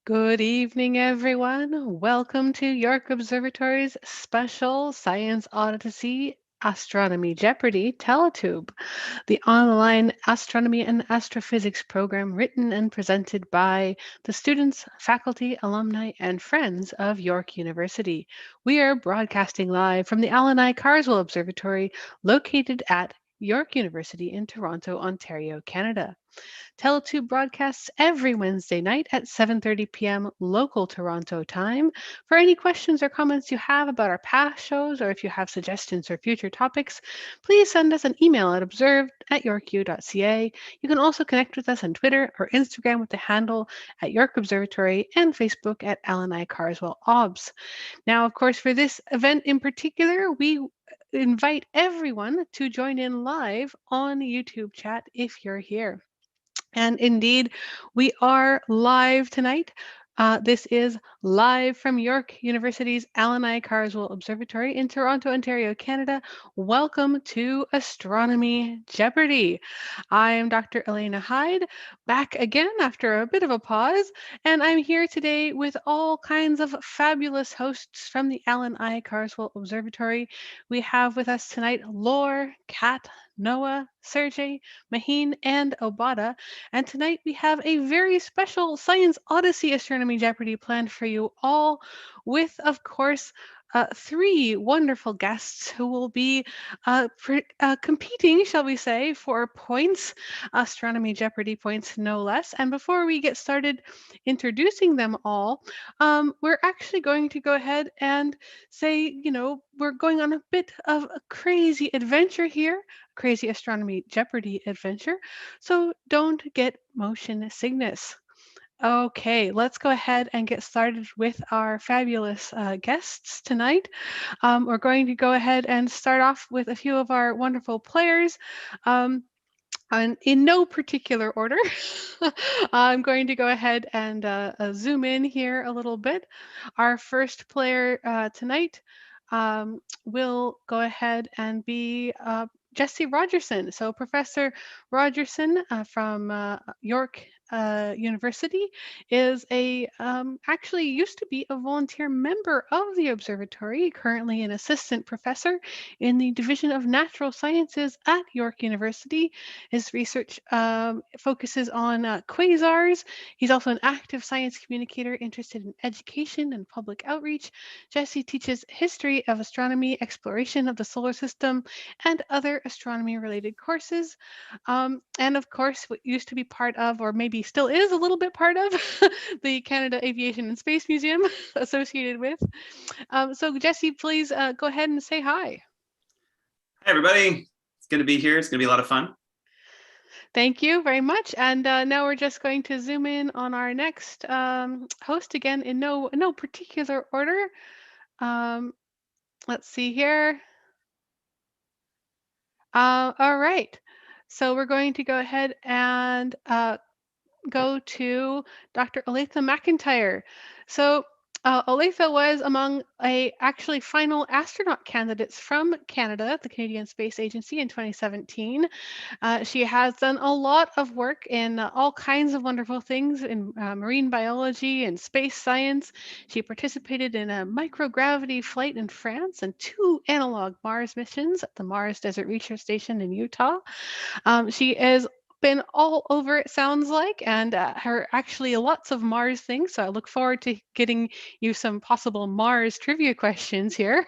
Good evening, everyone. Welcome to York Observatory's special Science Odyssey Astronomy Jeopardy TeleTube, the online astronomy and astrophysics program written and presented by the students, faculty, alumni, and friends of York University. We are broadcasting live from the Alan I. Carswell Observatory located at York University in Toronto, Ontario, Canada. TeleTube broadcasts every Wednesday night at 7:30 p.m. local Toronto time. For any questions or comments you have about our past shows, or if you have suggestions for future topics, please send us an email at observed@yorku.ca. You can also connect with us on Twitter or Instagram with the handle at York Observatory and Facebook at Alan I. Carswell OBS. Now, of course, for this event in particular, we invite everyone to join in live on YouTube chat if you're here. And indeed, we are live tonight. This is live from York University's Alan I. Carswell Observatory in Toronto, Ontario, Canada. Welcome to Astronomy Jeopardy! I am Dr. Elena Hyde, back again after a bit of a pause, and I'm here today with all kinds of fabulous hosts from the Alan I. Carswell Observatory. We have with us tonight Laur, Kat, Noah, Sergiy, Maheen, and Obada. And tonight we have a very special Science Odyssey Astronomy Jeopardy planned for you all with, of course, three wonderful guests who will be competing, shall we say, for points, Astronomy Jeopardy points, no less. And before we get started introducing them all, we're actually going to go ahead and say, we're going on a bit of a crazy adventure here, crazy Astronomy Jeopardy adventure. So don't get motion sickness. Okay, let's go ahead and get started with our fabulous guests tonight. We're going to go ahead and start off with a few of our wonderful players. And in no particular order, I'm going to go ahead and zoom in here a little bit. Our first player tonight will go ahead and be Jesse Rogerson. So Professor Rogerson from York University is actually used to be a volunteer member of the observatory, currently an assistant professor in the Division of Natural Sciences at York University. His research focuses on quasars. He's also an active science communicator interested in education and public outreach. Jesse teaches history of astronomy, exploration of the solar system, and other astronomy-related courses. And of course, what used to be part of, or maybe still is a little bit part of, the Canada Aviation and Space Museum associated with. So Jesse, please go ahead and say hi. Hi, everybody. It's good to be here. It's going to be a lot of fun. Thank you very much. And now we're just going to zoom in on our next host again in no particular order. Let's see here. All right. So we're going to go ahead and go to Dr. Olathe Mcintyre. So Olathe was among actually final astronaut candidates from Canada, the Canadian Space Agency, in 2017. She has done a lot of work in all kinds of wonderful things in marine biology and space science. She participated in a microgravity flight in France and 2 analog Mars missions at the Mars Desert Research Station in Utah. She is been all over, it sounds like, and her actually lots of Mars things. So I look forward to getting you some possible Mars trivia questions here.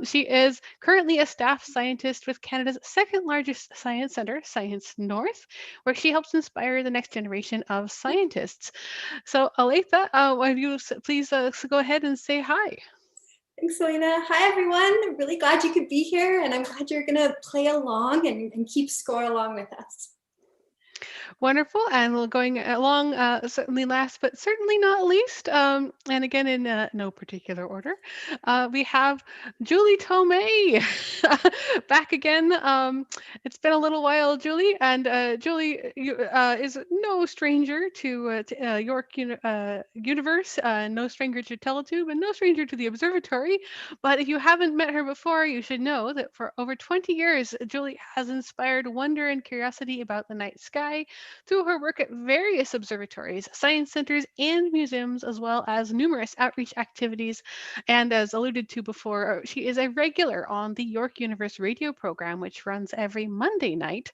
She is currently a staff scientist with Canada's second largest science center, Science North, where she helps inspire the next generation of scientists. So Olathe, will you please go ahead and say hi? Thanks, Selena. Hi, everyone. I'm really glad you could be here, and I'm glad you're going to play along and keep score along with us. Wonderful. And we're going along, certainly last, but certainly not least, and again in no particular order, we have Julie Tome back again. It's been a little while, Julie, and Julie is no stranger to York Universe, no stranger to TeleTube, and no stranger to the observatory. But if you haven't met her before, you should know that for over 20 years, Julie has inspired wonder and curiosity about the night sky, through her work at various observatories, science centers, and museums, as well as numerous outreach activities. And as alluded to before, she is a regular on the York Universe radio program, which runs every Monday night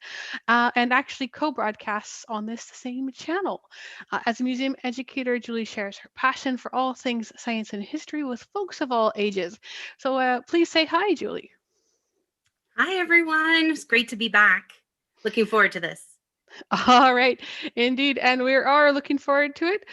and actually co-broadcasts on this same channel. As a museum educator, Julie shares her passion for all things science and history with folks of all ages. So please say hi, Julie. Hi, everyone. It's great to be back. Looking forward to this. All right, indeed, and we are looking forward to it.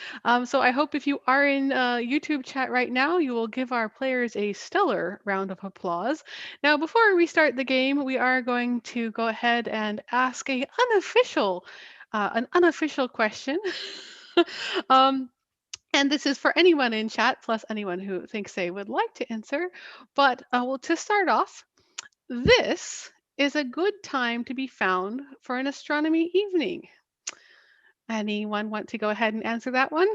So I hope if you are in YouTube chat right now, you will give our players a stellar round of applause. Now, before we start the game, we are going to go ahead and ask an unofficial question. And this is for anyone in chat, plus anyone who thinks they would like to answer. But well, to start off, this is a good time to be found for an astronomy evening. Anyone want to go ahead and answer that one?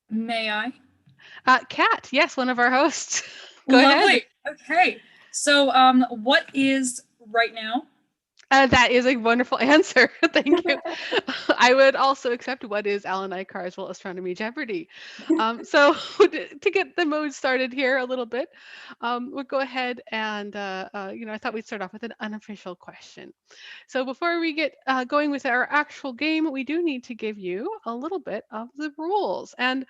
May I? Kat, yes, one of our hosts. Go Lovely. ahead. Okay. So what is right now? That is a wonderful answer. Thank you. I would also accept what is Alan Icarswell Astronomy Jeopardy. So to get the mode started here a little bit, we'll go ahead and, I thought we'd start off with an unofficial question. So before we get going with our actual game, we do need to give you a little bit of the rules. And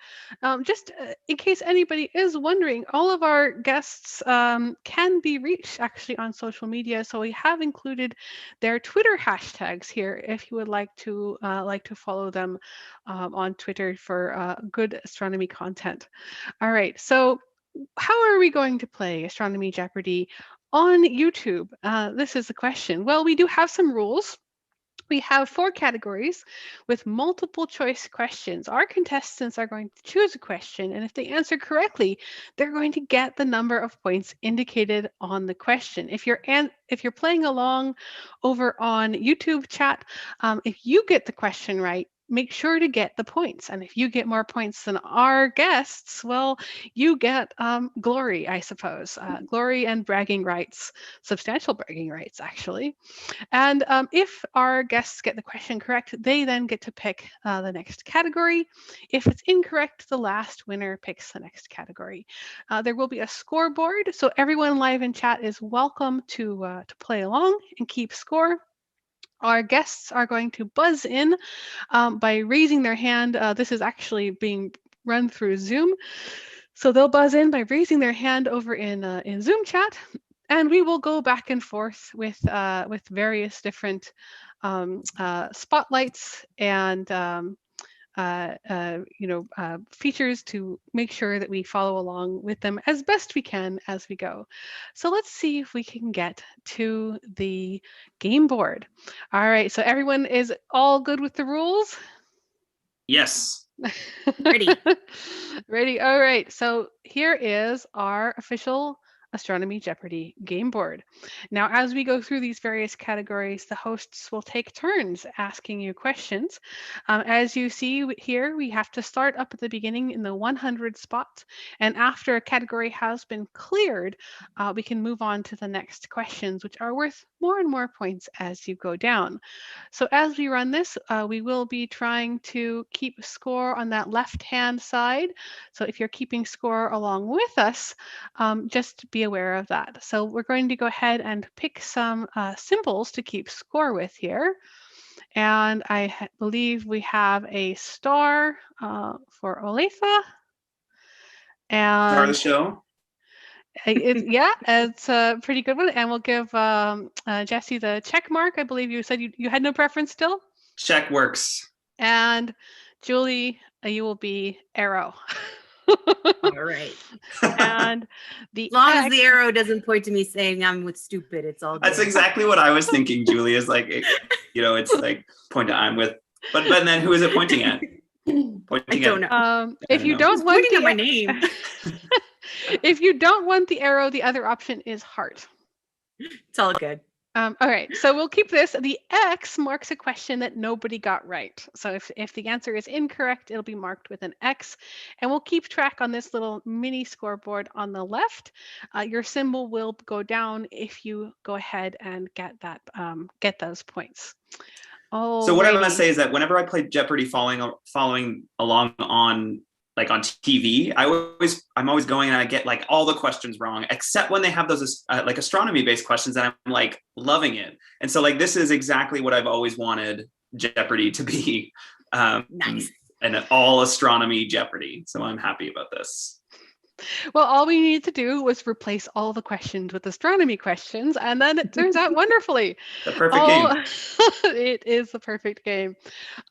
just in case anybody is wondering, all of our guests can be reached actually on social media. So we have included their Twitter hashtags here if you would like to follow them on Twitter for good astronomy content. All right, so how are we going to play Astronomy Jeopardy on YouTube? This is the question. Well, we do have some rules. We have 4 categories with multiple choice questions. Our contestants are going to choose a question, and if they answer correctly, they're going to get the number of points indicated on the question. If you're playing along over on YouTube chat, if you get the question right, make sure to get the points. And if you get more points than our guests, well, you get glory, I suppose. Glory and bragging rights, substantial bragging rights, actually. And if our guests get the question correct, they then get to pick the next category. If it's incorrect, the last winner picks the next category. There will be a scoreboard, so everyone live in chat is welcome to play along and keep score. Our guests are going to buzz in by raising their hand. This is actually being run through Zoom. So they'll buzz in by raising their hand over in Zoom chat, and we will go back and forth with various different spotlights and features to make sure that we follow along with them as best we can as we go. So let's see if we can get to the game board. All right, so everyone is all good with the rules? Yes. Ready. Ready. All right, so here is our official Astronomy Jeopardy game board. Now, as we go through these various categories, the hosts will take turns asking you questions. As you see here, we have to start up at the beginning in the 100 spot, and after a category has been cleared, we can move on to the next questions, which are worth more and more points as you go down. So as we run this, we will be trying to keep score on that left-hand side. So if you're keeping score along with us, just be aware of that. So we're going to go ahead and pick some symbols to keep score with here. And I believe we have a star for Olathe. And Start of the show. It's a pretty good one. And we'll give Jesse the check mark. I believe you said you had no preference still? Check works. And Julie, you will be arrow. All right. And as long as the arrow doesn't point to me saying I'm with stupid, it's all good. That's exactly what I was thinking, Julie, is like, it's like point to I'm with, but then who is it pointing at? I don't know. If you don't want pointing at my name. If you don't want the arrow, the other option is heart. It's all good. All right, so we'll keep this. The X marks a question that nobody got right. So if the answer is incorrect, it'll be marked with an X. And we'll keep track on this little mini scoreboard on the left. Your symbol will go down if you go ahead and get those points. So what I want to Alrighty. say is that whenever I play Jeopardy following along on TV, I'm always going and I get like all the questions wrong, except when they have those like astronomy based questions, and I'm like loving it. And so like this is exactly what I've always wanted Jeopardy to be, Nice. an all astronomy Jeopardy. So I'm happy about this. Well, all we needed to do was replace all the questions with astronomy questions, and then it turns out wonderfully. The perfect game. It is the perfect game.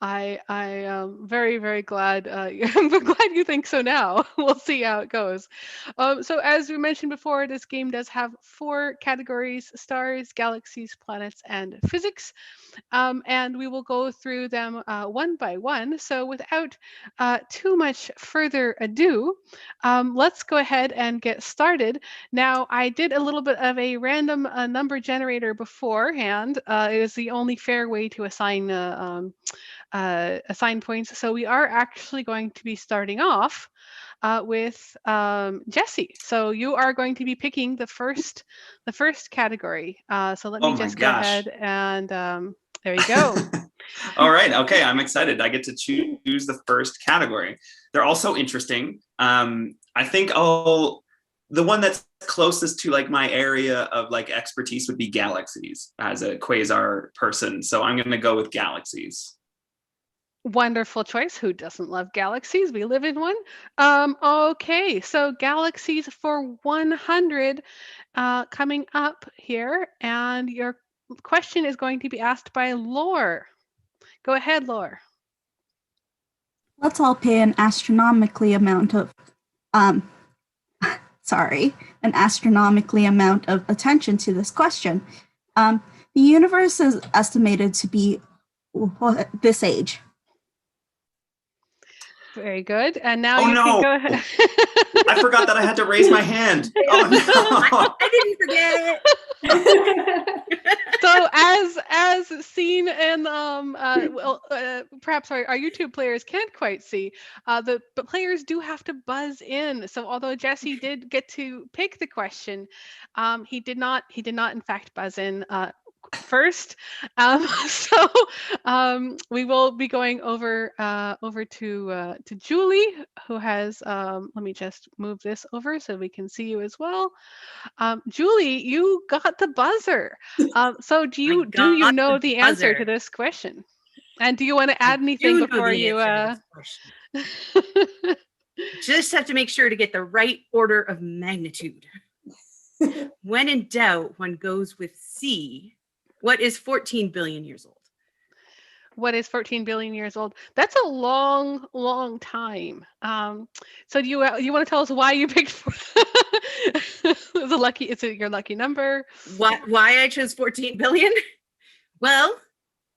I am very, very glad. I'm glad you think so now. We'll see how it goes. So as we mentioned before, this game does have 4 categories: stars, galaxies, planets, and physics. And we will go through them one by one. So without too much further ado, let's go ahead and get started. Now, I did a little bit of a random number generator beforehand. It is the only fair way to assign points. So we are actually going to be starting off with Jesse. So you are going to be picking the first category. So let me just go ahead and there you go. All right. Okay. I'm excited. I get to choose the first category. They're all so interesting. I think the one that's closest to like my area of like expertise would be galaxies as a quasar person. So I'm going to go with galaxies. Wonderful choice. Who doesn't love galaxies? We live in one. Okay, so galaxies for 100 coming up here, and your question is going to be asked by Laur. Go ahead, Laur. Let's all pay an astronomically amount of attention to this question. The universe is estimated to be this age. Very good. And now you can go ahead. I forgot that I had to raise my hand. Oh no! I didn't forget. So as seen in perhaps our YouTube players can't quite see, but players do have to buzz in. So although Jesse did get to pick the question, he did not in fact buzz in first. So we will be going over to Julie, who has let me just move this over so we can see you as well. Julie, you got the buzzer. So do you know the answer to this question? And do you want to add anything before you just have to make sure to get the right order of magnitude. When in doubt, one goes with C. What is 14 billion years old? What is 14 billion years old? That's a long, long time. So do you want to tell us why you picked it's your lucky number? Why I chose 14 billion? Well,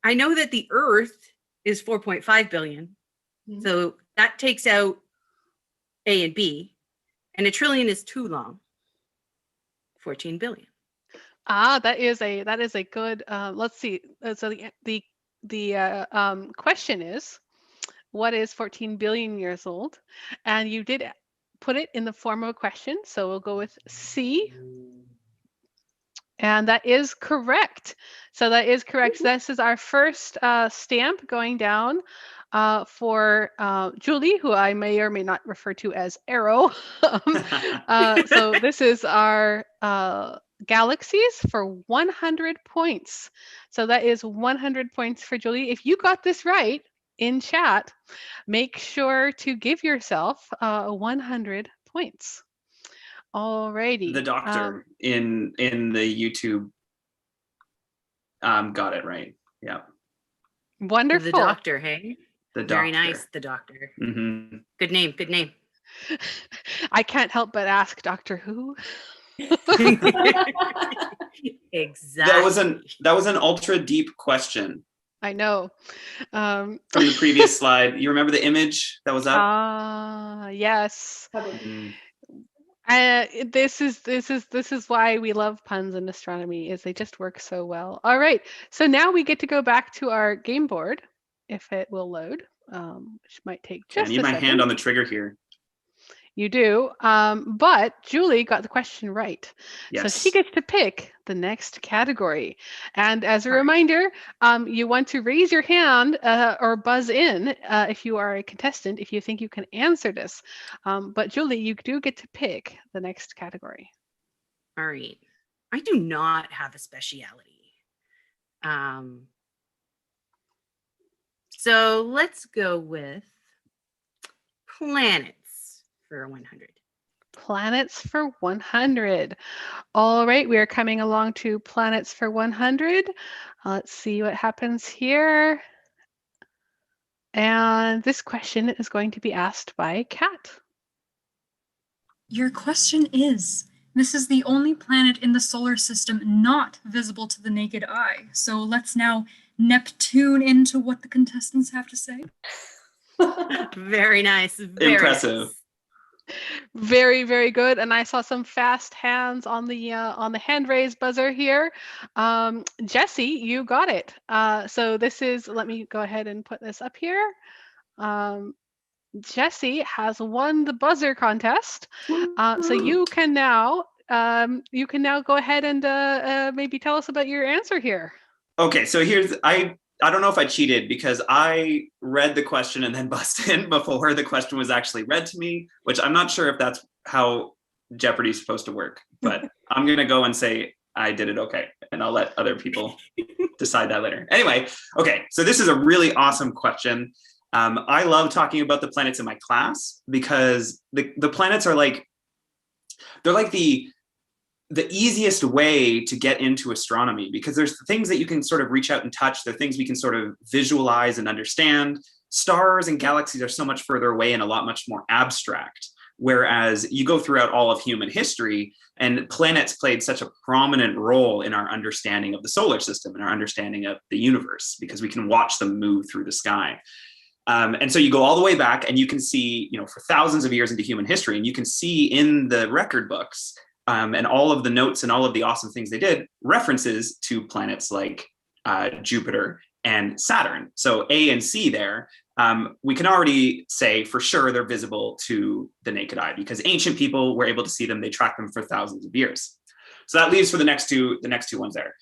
I know that the Earth is 4.5 billion. Mm-hmm. So that takes out A and B, and a trillion is too long. 14 billion. That is a good. Let's see. So the question is, what is 14 billion years old? And you did put it in the form of a question, so we'll go with C. And that is correct. So that is correct. So this is our first stamp going down for Julie, who I may or may not refer to as Arrow. So this is our galaxies for 100 points. So that is 100 points for Julie. If you got this right in chat, make sure to give yourself 100 points. Alrighty. The doctor in the YouTube got it right. Yeah. Wonderful. The doctor, hey? The doctor. Very nice, the doctor. Mm-hmm. Good name, good name. I can't help but ask Doctor Who. Exactly. That was an ultra deep question. I know. From the previous slide, you remember the image that was up? Yes. Mm-hmm. This is why we love puns in astronomy, is they just work so well. All right, so now we get to go back to our game board, if it will load, which might take Okay, I just need a my second. hand on the trigger here. You do, but Julie got the question right. So Yes. she gets to pick the next category. And as a All right. reminder, you want to raise your hand or buzz in if you are a contestant, if you think you can answer this. But Julie, you do get to pick the next category. All right. I do not have a speciality. So let's go with planets for 100. Planets for 100. All right, we are coming along to planets for 100. Let's see what happens here. And this question is going to be asked by Kat. Your question is, this is the only planet in the solar system not visible to the naked eye. So let's now Neptune into what the contestants have to say. Very nice. Very Impressive. nice. Very, very good. And I saw some fast hands on the hand raise buzzer here. Jesse, you got it. So this is, let me go ahead and put this up here. Jesse has won the buzzer contest. So you can now go ahead and maybe tell us about your answer here. Okay, so here's I don't know if I cheated because I read the question and then buzzed in before the question was actually read to me, which I'm not sure if that's how Jeopardy is supposed to work, but I'm going to go and say I did it okay, and I'll let other people decide that later. Anyway, okay, so this is a really awesome question. I love talking about the planets in my class because the planets are they're like the easiest way to get into astronomy, because there's things that you can sort of reach out and touch. There are things we can sort of visualize and understand. Stars and galaxies are so much further away and a lot much more abstract. Whereas you go throughout all of human history, and planets played such a prominent role in our understanding of the solar system and our understanding of the universe, because we can watch them move through the sky. And so you go all the way back and you can see, for thousands of years into human history, and you can see in the record books and all of the notes and all of the awesome things they did, references to planets like Jupiter and Saturn. So A and C there, we can already say for sure they're visible to the naked eye because ancient people were able to see them. They tracked them for thousands of years. So that leaves for the next two ones there,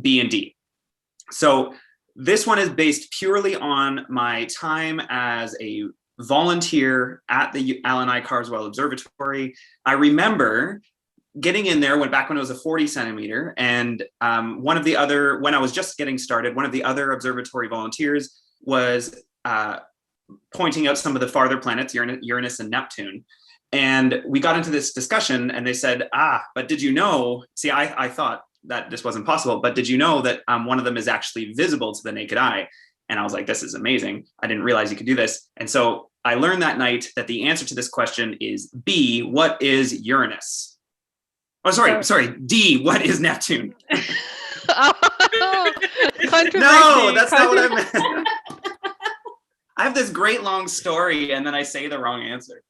B and D. So this one is based purely on my time as a volunteer at the Alan I. Carswell Observatory. I remember getting in there back when it was a 40 centimeter, and when I was just getting started, one of the other observatory volunteers was pointing out some of the farther planets, Uranus and Neptune. And we got into this discussion and they said, but did you know, I thought that this wasn't possible, but did you know that one of them is actually visible to the naked eye? And I was like, this is amazing. I didn't realize you could do this. And so I learned that night that the answer to this question is B, what is Uranus? Oh, sorry, D, what is Neptune? No, that's not what I meant. I have this great long story and then I say the wrong answer.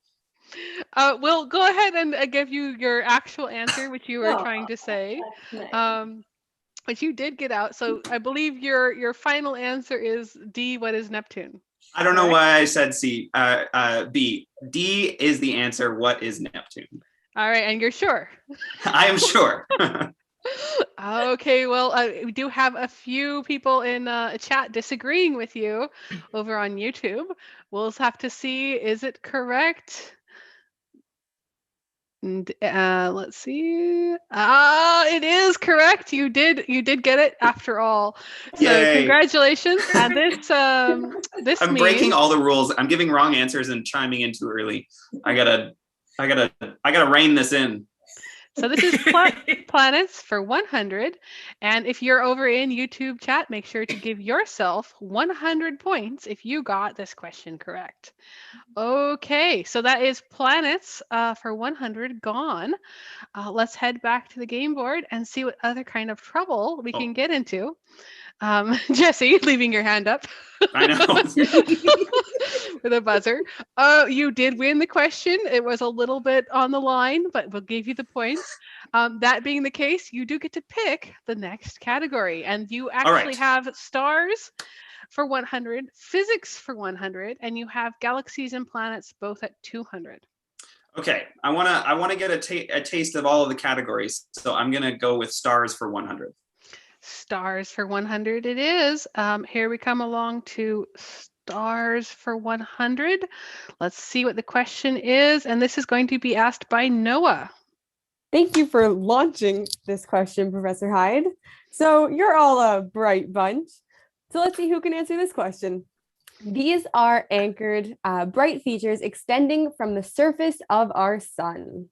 We'll go ahead and give you your actual answer, which you were trying to say. Nice. But you did get out. So I believe your final answer is D, what is Neptune? I don't know why I said C. B. D is the answer. What is Neptune? All right, and you're sure? I am sure. Okay, well, we do have a few people in chat disagreeing with you over on YouTube. We'll have to see, is it correct? And, let's see. It is correct. You did get it after all. So Yay. Congratulations. And this I'm means breaking all the rules. I'm giving wrong answers and chiming in too early. I gotta rein this in. So this is planets for 100. And if you're over in YouTube chat, make sure to give yourself 100 points if you got this question correct. Okay, so that is planets for 100 gone. Let's head back to the game board and see what other kind of trouble we can get into. Jesse, leaving your hand up. I know. With a buzzer. You did win the question. It was a little bit on the line, but we'll give you the points. That being the case, you do get to pick the next category. And you actually have stars for 100, physics for 100, and you have galaxies and planets both at 200. Okay, I wanna get a taste of all of the categories. So I'm gonna go with stars for 100. Stars for 100 it is. Here we come along to stars for 100. Let's see what the question is. And this is going to be asked by Noah. Thank you for launching this question, Professor Hyde. So you're all a bright bunch. So let's see who can answer this question. These are anchored bright features extending from the surface of our sun.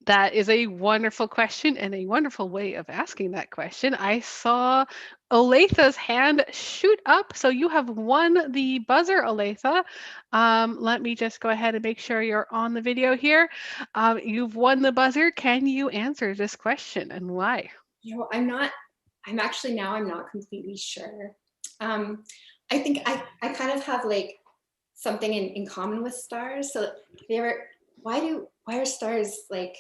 That is a wonderful question and a wonderful way of asking that question. I saw Olathe's hand shoot up. So you have won the buzzer, Olathe. Let me just go ahead and make sure you're on the video here. You've won the buzzer. Can you answer this question and why? I'm not completely sure. I think I kind of have like something in common with stars. So why are stars like,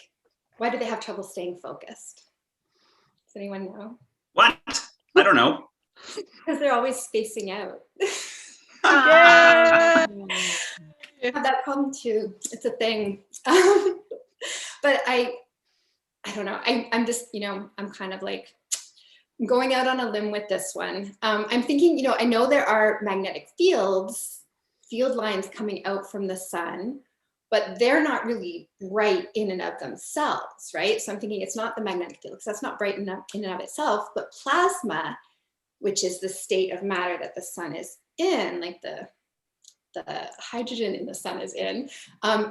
why do they have trouble staying focused? Does anyone know? What? I don't know. Because they're always spacing out. Yeah. I have that problem too. It's a thing. But I don't know. I'm just, I'm kind of like going out on a limb with this one. I'm thinking, I know there are magnetic field lines coming out from the sun, but they're not really bright in and of themselves, right? So I'm thinking it's not the magnetic field, because that's not bright in and of itself, but plasma, which is the state of matter that the sun is in, like the hydrogen in the sun is in,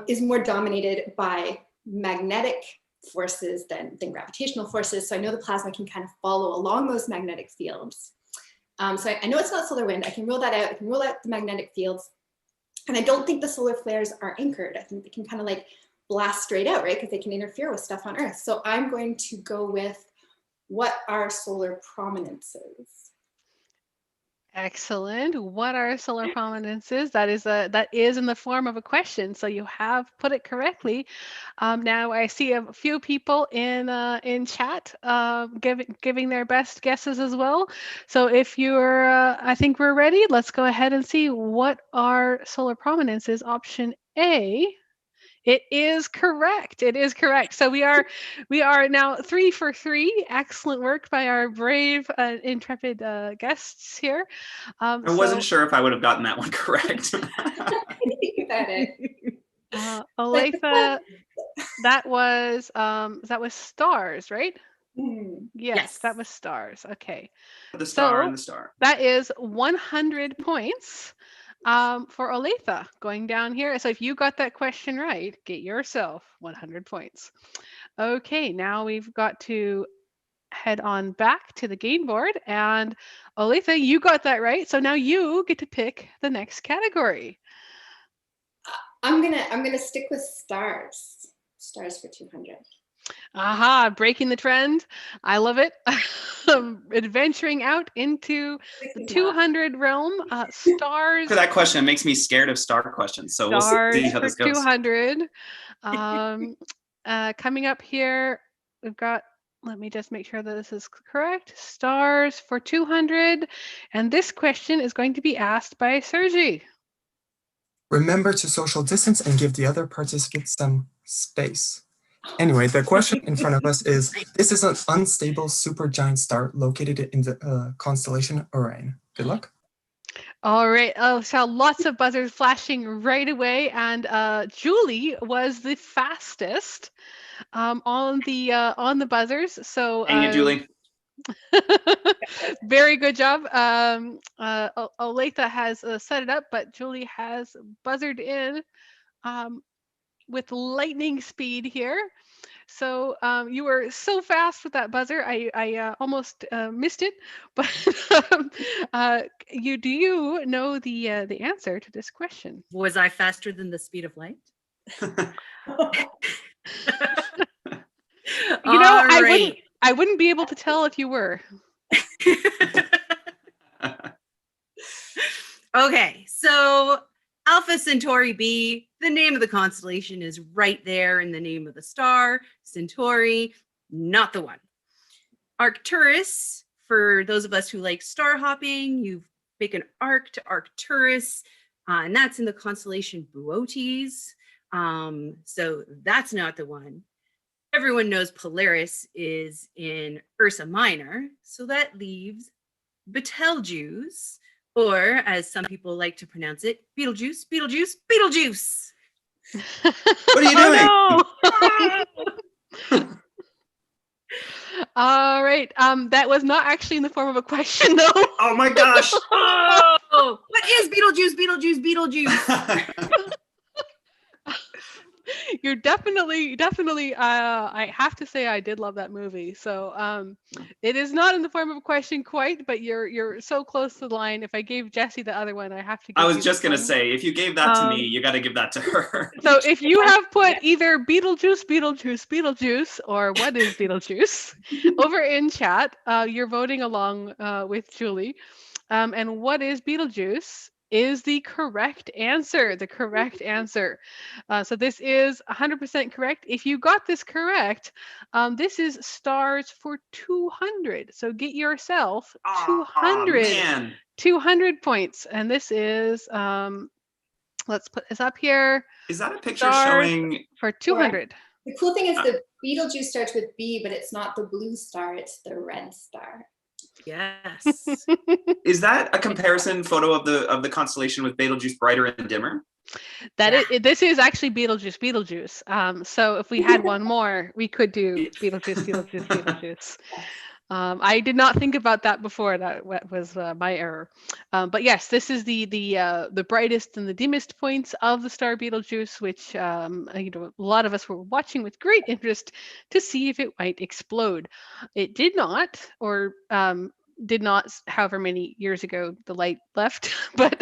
is more dominated by magnetic forces than gravitational forces. So I know the plasma can kind of follow along those magnetic fields. So I know it's not solar wind. I can rule that out. I can rule out the magnetic fields. And I don't think the solar flares are anchored. I think they can kind of like blast straight out, right? Because they can interfere with stuff on Earth. So I'm going to go with, what are solar prominences? Excellent. What are solar prominences? That is in the form of a question, so you have put it correctly. Now I see a few people in chat giving their best guesses as well. So if you're, I think we're ready. Let's go ahead and see what are solar prominences. Option A. It is correct. It is correct. So we are now 3 for 3. Excellent work by our brave, intrepid guests here. I wasn't sure if I would have gotten that one correct. Olathe, that was stars, right? Yes, that was stars. Okay. The star and the star. That is 100 points. For Olathe going down here. So if you got that question right, get yourself 100 points. Okay, now we've got to head on back to the game board, and Olathe, you got that right. So now you get to pick the next category. I'm gonna stick with stars. Stars for 200. Aha, breaking the trend. I love it. Adventuring out into the 200 realm. Stars. For that question, it makes me scared of star questions. So we'll see how this goes. 200. Coming up here, we've got, let me just make sure that this is correct. Stars for 200. And this question is going to be asked by Sergiy. Remember to social distance and give the other participants some space. Anyway, the question in front of us is, this is an unstable supergiant star located in the constellation Orion. Good luck. All right. Oh, so lots of buzzers flashing right away. And Julie was the fastest on the buzzers. So dang it, Julie. Very good job. Olathe has set it up, but Julie has buzzed in with lightning speed here. So you were so fast with that buzzer, I almost missed it. But do you know the answer to this question? Was I faster than the speed of light? I wouldn't be able to tell if you were. Okay, so Alpha Centauri B, the name of the constellation is right there in the name of the star. Centauri, not the one. Arcturus, for those of us who like star hopping, you make an arc to Arcturus, and that's in the constellation Boötes. So that's not the one. Everyone knows Polaris is in Ursa Minor, so that leaves Betelgeuse, or as some people like to pronounce it, Beetlejuice, Beetlejuice, Beetlejuice. What are you doing? No! All right. That was not actually in the form of a question, though. Oh my gosh. Oh, what is Beetlejuice, Beetlejuice, Beetlejuice? You're definitely. I have to say, I did love that movie. So, it is not in the form of a question quite, but you're so close to the line. If I gave Jessie the other one, I have to. I was you just this gonna one. say, if you gave that to me, you got to give that to her. So if you have put either Beetlejuice, Beetlejuice, Beetlejuice, or what is Beetlejuice over in chat, you're voting along with Julie. And what is Beetlejuice is the correct answer. The correct answer. So this is 100% correct. If you got this correct, this is stars for 200. So get yourself 200. Man. 200 points. And this is, let's put this up here. Is that a picture Stars showing for 200. The cool thing is the Beetlejuice starts with B, but it's not the blue star, it's the red star. Yes. Is that a comparison photo of the constellation with Betelgeuse brighter and dimmer? This is actually Beetlejuice. So if we had one more, we could do Beetlejuice. I did not think about that before. That was my error. But yes, this is the brightest and the dimmest points of the star Beetlejuice, which a lot of us were watching with great interest to see if it might explode. It did not, or did not, however many years ago the light left, but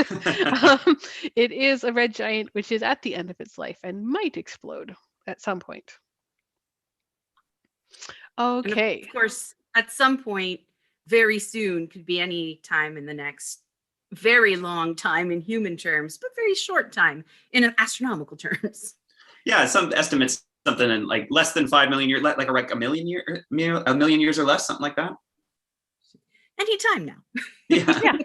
it is a red giant which is at the end of its life and might explode at some point. Okay. And of course, at some point, very soon, could be any time in the next very long time in human terms, but very short time in astronomical terms. Yeah, some estimates something in like less than 5 million years, like a million years or less, something like that. Anytime now. Yeah.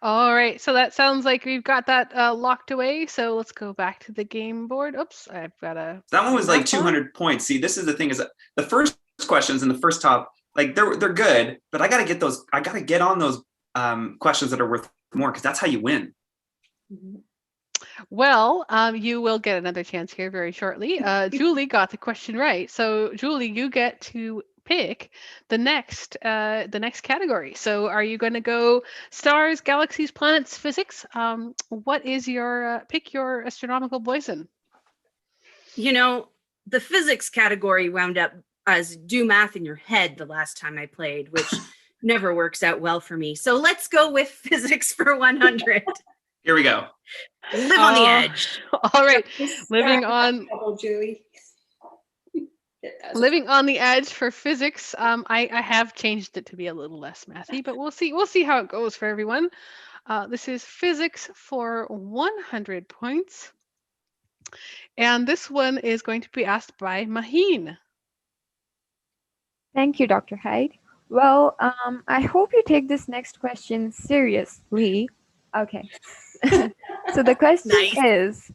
All right, so that sounds like we've got that locked away. So let's go back to the game board. Oops, I've got a. That one was like 200 points. See, this is the thing: is that the first questions in the first top, like they're good, but I gotta get those. I gotta get on those questions that are worth more, because that's how you win. Well, you will get another chance here very shortly. Julie got the question right, so Julie, you get to pick the next category. So are you going to go stars, galaxies, planets, physics? What is your pick your astronomical poison? The physics category wound up as do math in your head the last time I played, which never works out well for me. So let's go with physics for 100. Here we go. Live on the edge. All right, living on. Julie. Living on the edge for physics. I have changed it to be a little less mathy, but we'll see how it goes for everyone. This is physics for 100 points. And this one is going to be asked by Maheen. Thank you, Dr. Hyde. Well, I hope you take this next question seriously. Okay. So the question is,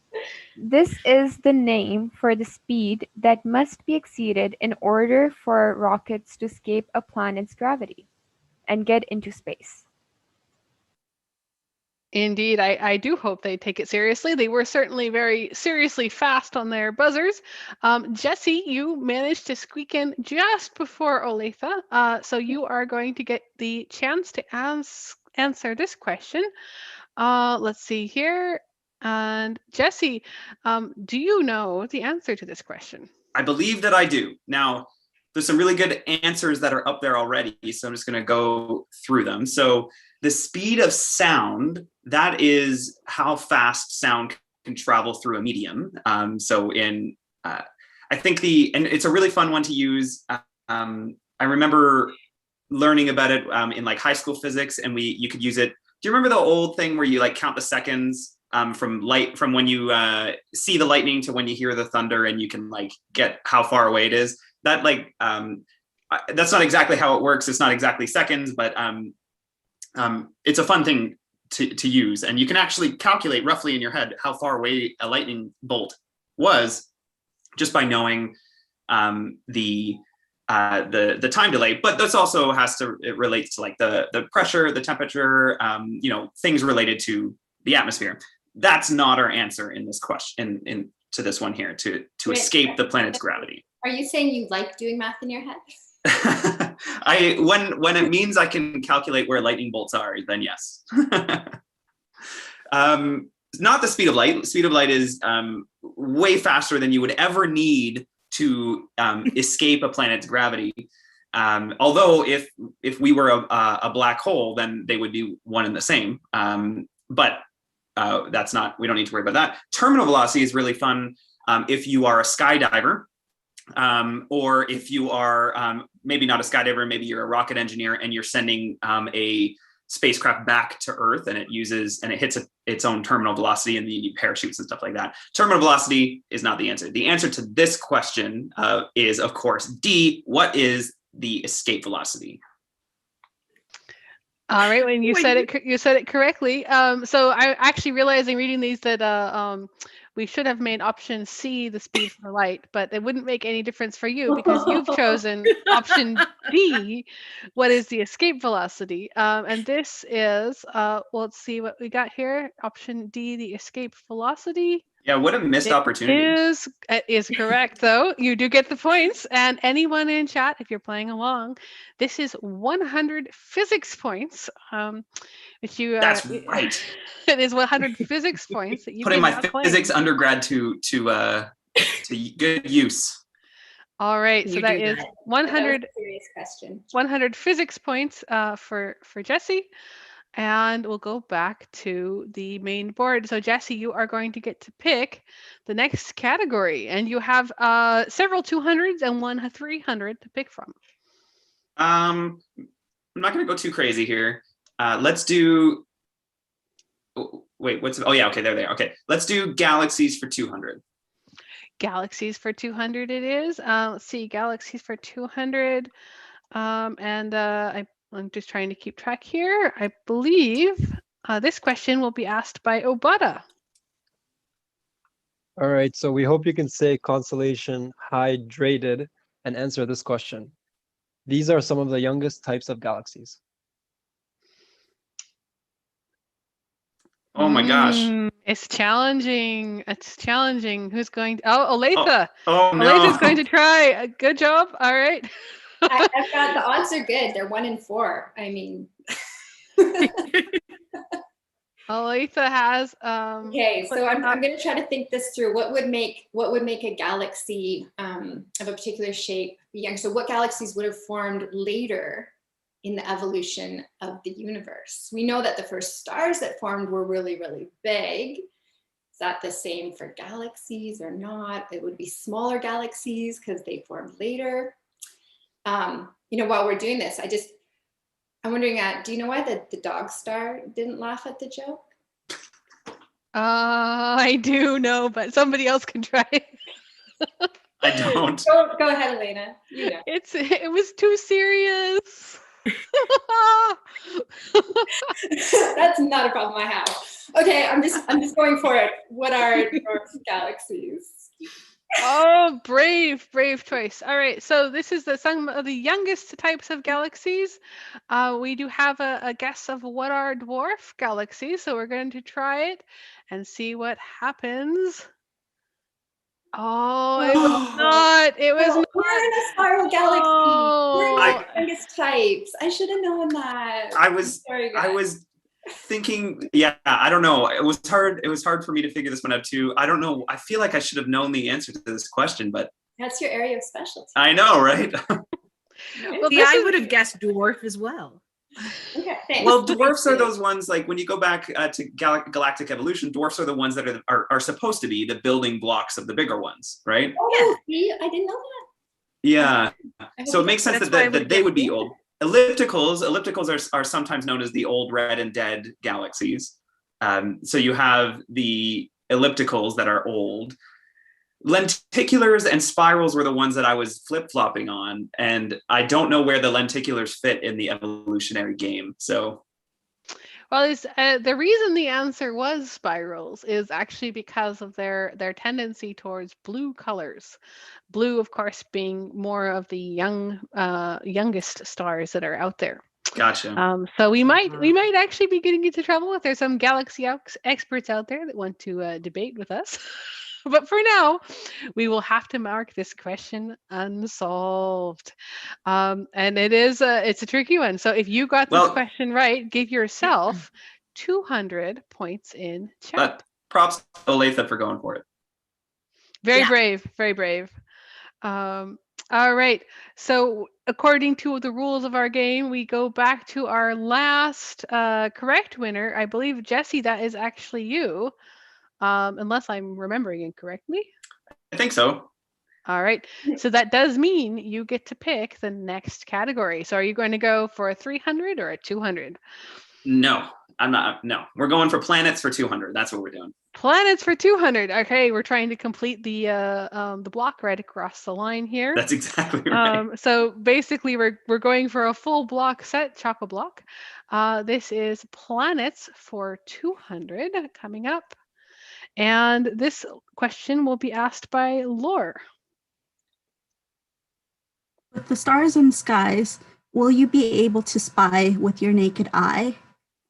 this is the name for the speed that must be exceeded in order for rockets to escape a planet's gravity and get into space. Indeed, I do hope they take it seriously. They were certainly very seriously fast on their buzzers. Jessie, you managed to squeak in just before Olathe, so you are going to get the chance to answer this question. Let's see here. And Jessie, do you know the answer to this question? I believe that I do. Now, there's some really good answers that are up there already, so I'm just going to go through them. So the speed of sound, that is how fast sound can travel through a medium. I think and it's a really fun one to use. I remember learning about it in like high school physics, and you could use it you remember the old thing where you like count the seconds from when you see the lightning to when you hear the thunder, and you can like get how far away it is? That like that's not exactly how it works. It's not exactly seconds, but it's a fun thing to use, and you can actually calculate roughly in your head how far away a lightning bolt was just by knowing the time delay. But this also it relates to like the pressure, the temperature, things related to the atmosphere. That's not our answer in this question, to this one here, to escape the planet's gravity. Are you saying you like doing math in your head? When it means I can calculate where lightning bolts are, then yes. Not the speed of light. Speed of light is way faster than you would ever need to escape a planet's gravity. Although if we were a black hole, then they would be one and the same. But that's not, we don't need to worry about that. Terminal velocity is really fun if you are a skydiver, or if you are maybe not a skydiver, maybe you're a rocket engineer and you're sending a spacecraft back to Earth, and it hits its own terminal velocity, and then you need parachutes and stuff like that. Terminal velocity is not the answer. The answer to this question is, of course, D. What is the escape velocity? All right, when you said it correctly. So I actually realizing reading these that we should have made option C the speed for light, but it wouldn't make any difference for you because you've chosen option D. What is the escape velocity? And this is well, let's see what we got here. Option D, the escape velocity. Yeah, what a missed opportunity. It is correct, though. You do get the points. And anyone in chat, if you're playing along, this is 100 physics points. Which you That's right. It is 100 physics points that you putting my claim. Physics undergrad to good use. All right, so that is 100 serious question. 100 physics points for Jesse. And we'll go back to the main board. So Jesse, you are going to get to pick the next category, and you have several 200s and one 300 to pick from. I'm not going to go too crazy here. Let's do. Wait, okay, there they are. Okay, let's do galaxies for 200. Galaxies for 200 it is. Let's see, galaxies for 200. I'm just trying to keep track here. I believe this question will be asked by Obada. All right, so we hope you can say constellation hydrated and answer this question. These are some of the youngest types of galaxies. Oh my gosh. It's challenging. It's challenging. Who's going to... Oh, Olathe. Oh no. Olathe is going to try. Good job. All right. I've got the odds are good. They're 1 in 4. I mean. Olathe has. Okay, so I'm going to try to think this through. What would make a galaxy of a particular shape young? So what galaxies would have formed later in the evolution of the universe? We know that the first stars that formed were really, really big. Is that the same for galaxies or not? It would be smaller galaxies because they formed later. While we're doing this, I'm wondering, do you know why the dog star didn't laugh at the joke? I do know, but somebody else can try it. I don't. Go ahead, Elena. You know. It was too serious. That's not a problem I have. Okay, I'm just going for it. What are dwarf galaxies? Oh, brave choice. All right, so this is some of the youngest types of galaxies. We do have a guess of what are dwarf galaxies, so we're going to try it and see what happens. Oh, it was not. It was not. We're in a spiral galaxy. Oh. We're in the youngest types. I should have known that. I was thinking, yeah, I don't know. It was hard for me to figure this one out too. I don't know. I feel like I should have known the answer to this question, but that's your area of specialty. I know, right? Well, I would have guessed dwarf as well. Okay, thanks. Well, dwarfs are those ones, like when you go back to galactic evolution, dwarfs are the ones that are supposed to be the building blocks of the bigger ones, right? Oh, see, I didn't know that. Yeah. So it makes sense that they would be old. ellipticals are sometimes known as the old red and dead galaxies. So you have the ellipticals that are old. Lenticulars and spirals were the ones that I was flip-flopping on, and I don't know where the lenticulars fit in the evolutionary game. So, well, the reason the answer was spirals is actually because of their tendency towards blue colors. Blue, of course, being more of the youngest stars that are out there. Gotcha. So we might actually be getting into trouble if there's some galaxy experts out there that want to debate with us. But for now, we will have to mark this question unsolved. And it's a tricky one. So if you got this question right, give yourself 200 points in chat. Props to Olathe for going for it. Very brave, very brave. All right. So according to the rules of our game, we go back to our last correct winner. I believe, Jesse, that is actually you. Unless I'm remembering incorrectly. I think so. All right. So that does mean you get to pick the next category. So are you going to go for a 300 or a 200? No, I'm not. No, we're going for planets for 200. That's what we're doing. Planets for 200. Okay, we're trying to complete the block right across the line here. That's exactly right. So basically, we're going for a full block set, chock-a-block. This is planets for 200 coming up. And this question will be asked by Laur. With the stars and skies, will you be able to spy with your naked eye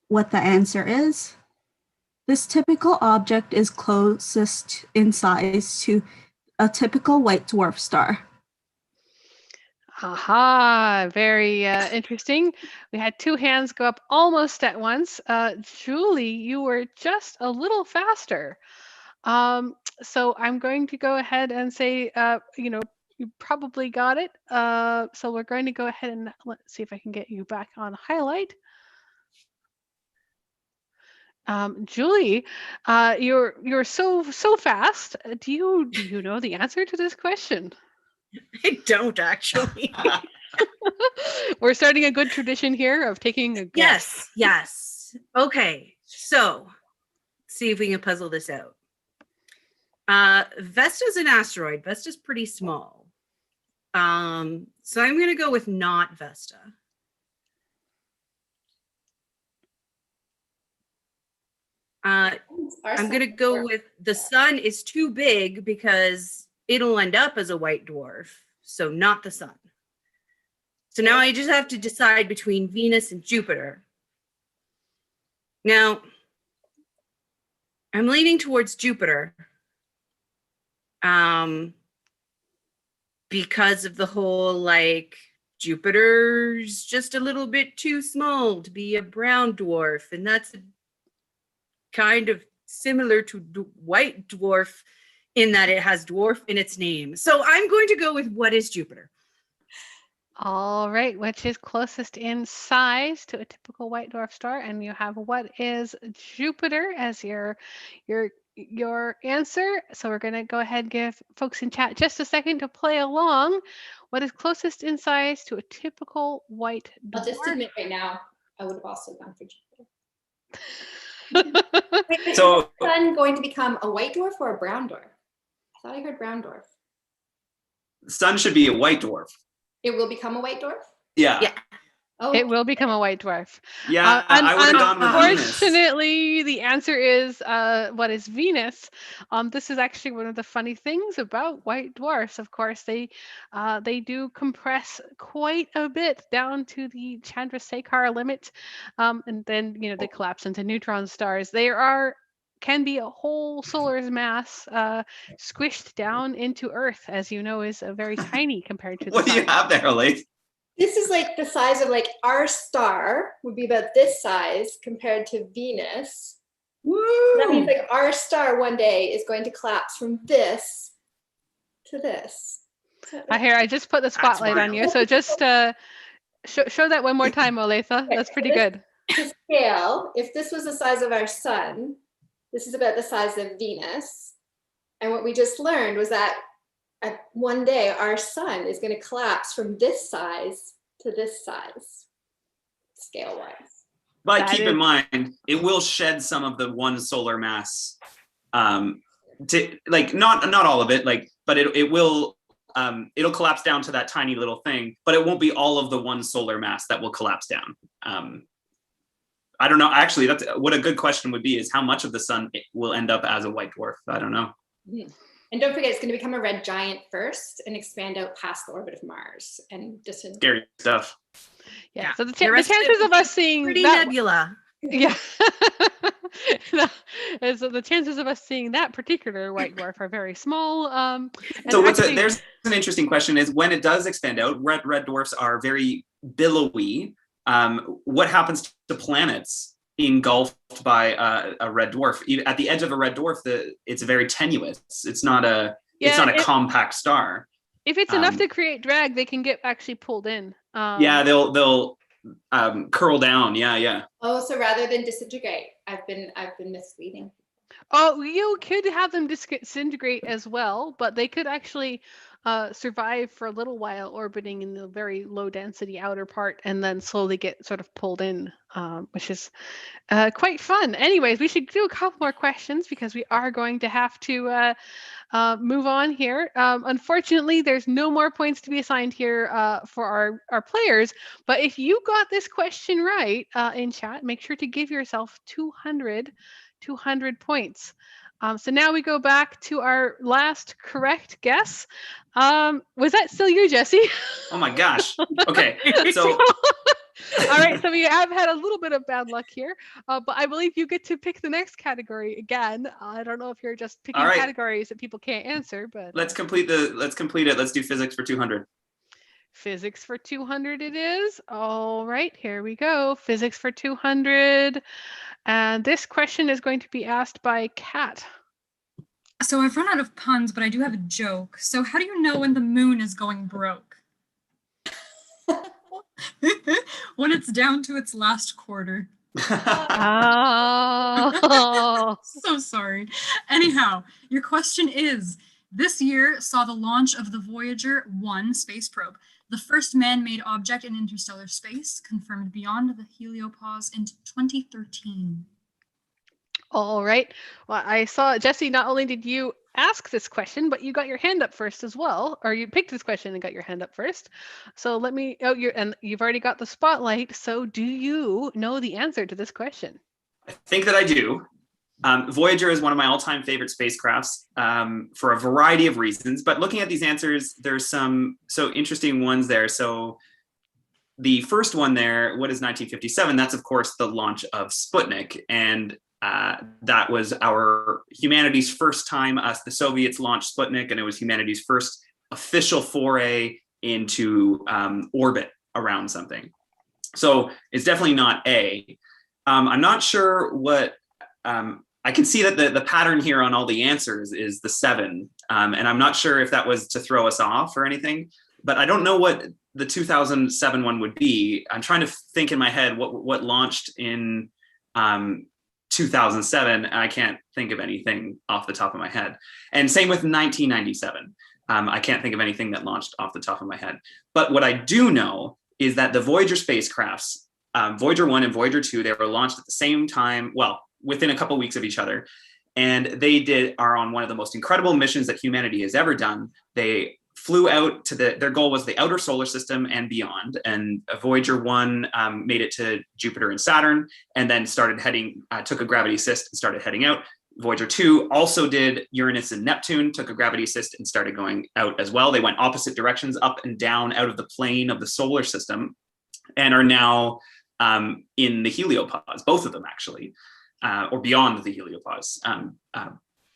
what the answer is? This typical object is closest in size to a typical white dwarf star. Aha, very interesting. We had two hands go up almost at once. Julie, you were just a little faster. So I'm going to go ahead and say, you probably got it. So we're going to go ahead and let's see if I can get you back on highlight. Julie, you're so fast. Do you know the answer to this question? I don't actually. We're starting a good tradition here of taking a guess. Yes. Okay. So, see if we can puzzle this out. Vesta's an asteroid. Vesta's pretty small. So I'm going to go with not Vesta. I'm going to go with the sun is too big because it'll end up as a white dwarf. So not the sun. So now I just have to decide between Venus and Jupiter. Now, I'm leaning towards Jupiter. Because of the whole, Jupiter's just a little bit too small to be a brown dwarf. And that's kind of similar to white dwarf in that it has dwarf in its name. So I'm going to go with what is Jupiter. All right, which is closest in size to a typical white dwarf star, and you have what is Jupiter as your answer. So we're going to go ahead and give folks in chat just a second to play along. What is closest in size to a typical white dwarf? I'll just admit right now, I would have also gone for Jupiter. So, is the sun going to become a white dwarf or a brown dwarf? I thought I heard brown dwarf. the sun should be a white dwarf. It will become a white dwarf? Yeah. Oh, It will become a white dwarf. Yeah, I would have gone with Venus. Unfortunately, the answer is what is Venus. This is actually one of the funny things about white dwarfs. Of course, they do compress quite a bit down to the Chandrasekhar limit, and then they collapse into neutron stars. Can be a whole solar's mass squished down into Earth, as you know, is very tiny compared to the What do you sun. have there, Olathe? this is like the size of our star would be about this size compared to Venus. Woo! That means our star one day is going to collapse from this to this. I just put the spotlight on you, so just show that one more time, Olathe. That's pretty good. To scale, if this was the size of our sun, this is about the size of Venus. And what we just learned was that one day our sun is going to collapse from this size to this size, scale-wise. But That keep in is- mind, it will shed some of the one solar mass. To like not all of it, like, but it will it'll collapse down to that tiny little thing, but it won't be all of the one solar mass that will collapse down. I don't know. Actually, that's what a good question would be: is how much of the sun will end up as a white dwarf? I don't know. And don't forget, it's going to become a red giant first and expand out past the orbit of Mars and disintegrate. Scary stuff. Yeah. So the The rest of it chances of will us seeing Pretty that, nebula. yeah. And so the chances of us seeing that particular white dwarf are very small. And So actually- there's an interesting question: is when it does expand out, red dwarfs are very billowy. What happens to planets engulfed by a red dwarf? At the edge of a red dwarf, it's very tenuous. It's not a compact star. if it's enough to create drag, they can get actually pulled in. Yeah, they'll curl down. Yeah. Oh, so rather than disintegrate, I've been misleading. Oh, you could have them disintegrate as well, but they could actually survive for a little while orbiting in the very low density outer part and then slowly get sort of pulled in, which is quite fun. Anyways, we should do a couple more questions because we are going to have to move on here. Unfortunately, there's no more points to be assigned here for our players, but if you got this question right in chat, make sure to give yourself 200 points. So now we go back to our last correct guess. Was that still you, Jesse? Oh my gosh. Okay. So all right, so we have had a little bit of bad luck here, but I believe you get to pick the next category again. I don't know if you're just picking All right. categories that people can't answer, but let's complete it. Let's do physics for 200. physics for 200 it is. All right, here we go. Physics for 200. And this question is going to be asked by Kat. So I've run out of puns, but I do have a joke. So how do you know when the moon is going broke? When it's down to its last quarter. Oh. So sorry. Anyhow, your question is, this year saw the launch of the Voyager 1 space probe, the first man-made object in interstellar space, confirmed beyond the heliopause in 2013. All right. Well, I saw, Jesse, not only did you ask this question, but you got your hand up first as well, or you picked this question and got your hand up first. So let me, and you've already got the spotlight. So do you know the answer to this question? I think that I do. Voyager is one of my all-time favorite spacecrafts for a variety of reasons, but looking at these answers, there's some so interesting ones there. So the first one there, what is 1957? That's of course the launch of Sputnik, and that was our humanity's first time. The Soviets launched Sputnik, and it was humanity's first official foray into orbit around something. So it's definitely not A. I'm not sure what. I can see that the pattern here on all the answers is the 7, and I'm not sure if that was to throw us off or anything. But I don't know what the 2007 one would be. I'm trying to think in my head what launched in 2007, and I can't think of anything off the top of my head. And same with 1997. I can't think of anything that launched off the top of my head. But what I do know is that the Voyager spacecrafts, Voyager 1 and Voyager 2, they were launched at the same time, well, within a couple of weeks of each other. And they are on one of the most incredible missions that humanity has ever done. They flew out to their goal was the outer solar system and beyond. And Voyager 1 made it to Jupiter and Saturn, and then started heading, took a gravity assist and started heading out. Voyager 2 also did Uranus and Neptune, took a gravity assist and started going out as well. They went opposite directions, up and down out of the plane of the solar system, and are now in the heliopause, both of them actually, or beyond the heliopause.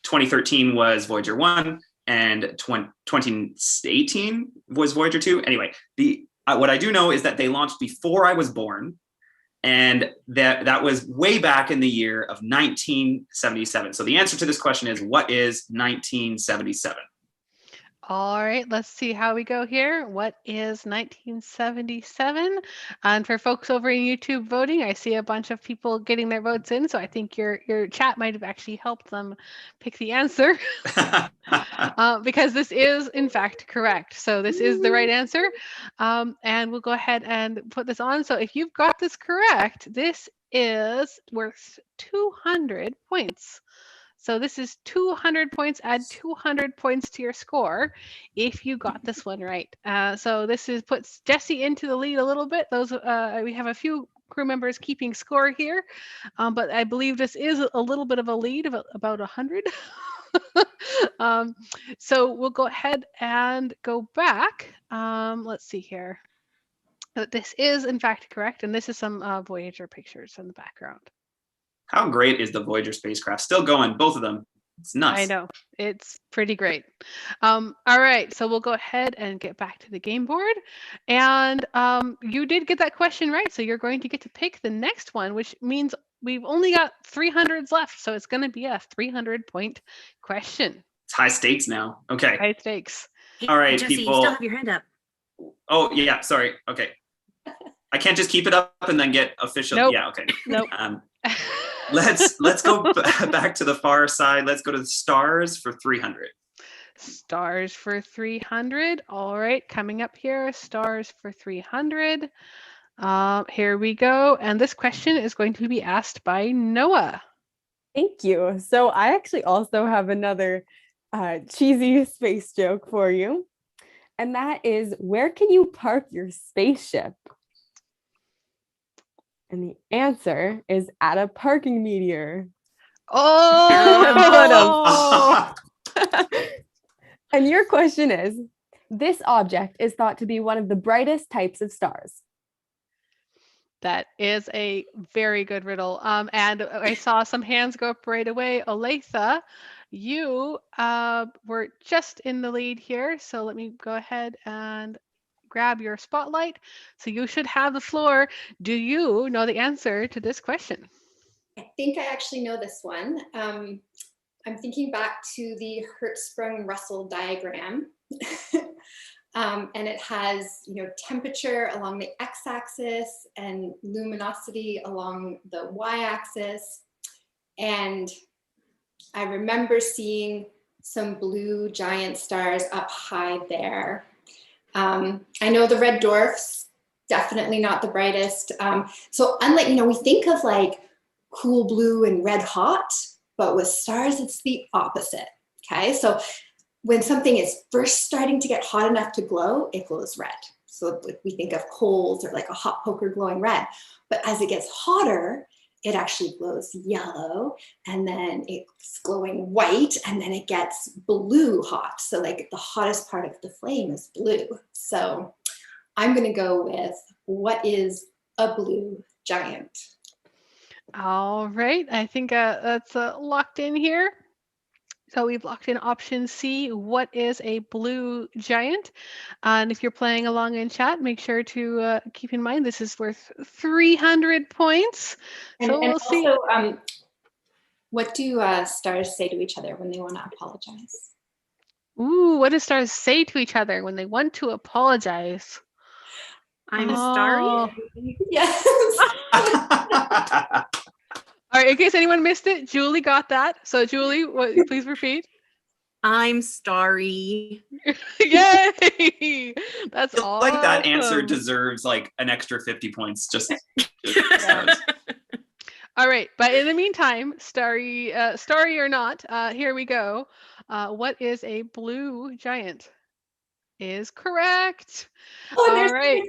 2013 was Voyager 1, and 2018 was Voyager 2. Anyway, what I do know is that they launched before I was born, and that was way back in the year of 1977. So the answer to this question is, what is 1977? All right, let's see how we go here. What is 1977? And for folks over in YouTube voting, I see a bunch of people getting their votes in, so I think your chat might have actually helped them pick the answer. Because this is in fact correct. So this is the right answer. And we'll go ahead and put this on. So if you've got this correct, this is worth 200 points. So this is 200 points, add 200 points to your score if you got this one right. So this puts Jesse into the lead a little bit. We have a few crew members keeping score here, but I believe this is a little bit of a lead of about 100. So we'll go ahead and go back. Let's see here. This is in fact correct, and this is some Voyager pictures in the background. How great is the Voyager spacecraft? Still going, both of them. It's nuts. I know, it's pretty great. All right, so we'll go ahead and get back to the game board. And you did get that question right, so you're going to get to pick the next one, which means we've only got 300s left, so it's going to be a 300-point question. It's high stakes now. Okay. High stakes. Hey, all right, Jesse, people. you still have your hand up. Oh, yeah, sorry. Okay. I can't just keep it up and then get official. Nope. Yeah, okay. Nope. Let's go back to the far side. Let's go to the stars for 300. Stars for 300. All right, coming up here, stars for 300. Here we go. And this question is going to be asked by Noah. Thank you. So I actually also have another cheesy space joke for you. And that is, where can you park your spaceship? And the answer is at a parking meteor. Oh! And your question is, this object is thought to be one of the brightest types of stars. That is a very good riddle. And I saw some hands go up right away. Olathe, you were just in the lead here. So let me go ahead and grab your spotlight. So you should have the floor. Do you know the answer to this question? I think I actually know this one. I'm thinking back to the Hertzsprung-Russell diagram. And it has, temperature along the x-axis and luminosity along the y-axis. And I remember seeing some blue giant stars up high there. I know the red dwarfs, definitely not the brightest. So unlike, we think of like cool blue and red hot, but with stars, it's the opposite, okay? So when something is first starting to get hot enough to glow, it glows red. So we think of coals or like a hot poker glowing red. But as it gets hotter, it actually glows yellow, and then it's glowing white, and then it gets blue hot. So like the hottest part of the flame is blue. So I'm gonna go with, what is a blue giant? All right, I think that's locked in here. So we've locked in option C. What is a blue giant? And if you're playing along in chat, make sure to keep in mind this is worth 300 points. So we'll see. Also, what do stars say to each other when they want to apologize? Ooh, what do stars say to each other when they want to apologize? I'm starry. Yes. All right, in case anyone missed it, Julie got that. So Julie, please repeat. I'm starry. Yay! That's awesome. Like that answer deserves like an extra 50 points. Just All right, but in the meantime, starry or not, here we go. What is a blue giant? Is correct. All right.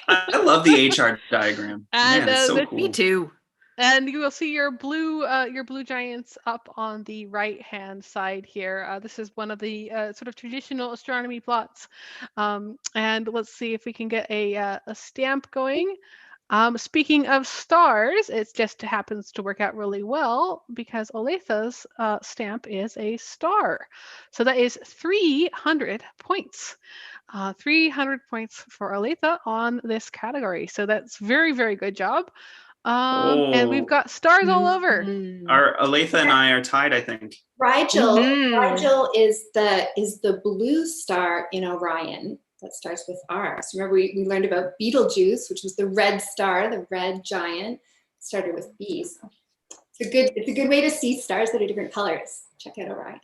I love the HR diagram. And Man, it's so cool. Me too. And you will see your blue giants up on the right-hand side here. This is one of the sort of traditional astronomy plots. And let's see if we can get a stamp going. Speaking of stars, it just happens to work out really well because Olathe's stamp is a star. So that is 300 points. 300 points for Olathe on this category. So that's very, very good job. And we've got stars all over. Our Olathe and I are tied, I think. Rigel, Mhm. Rigel is the blue star in Orion that starts with R. So remember we learned about Beetlejuice, which was the red star, the red giant, started with B. So it's a good way to see stars that are different colors. Check out Orion.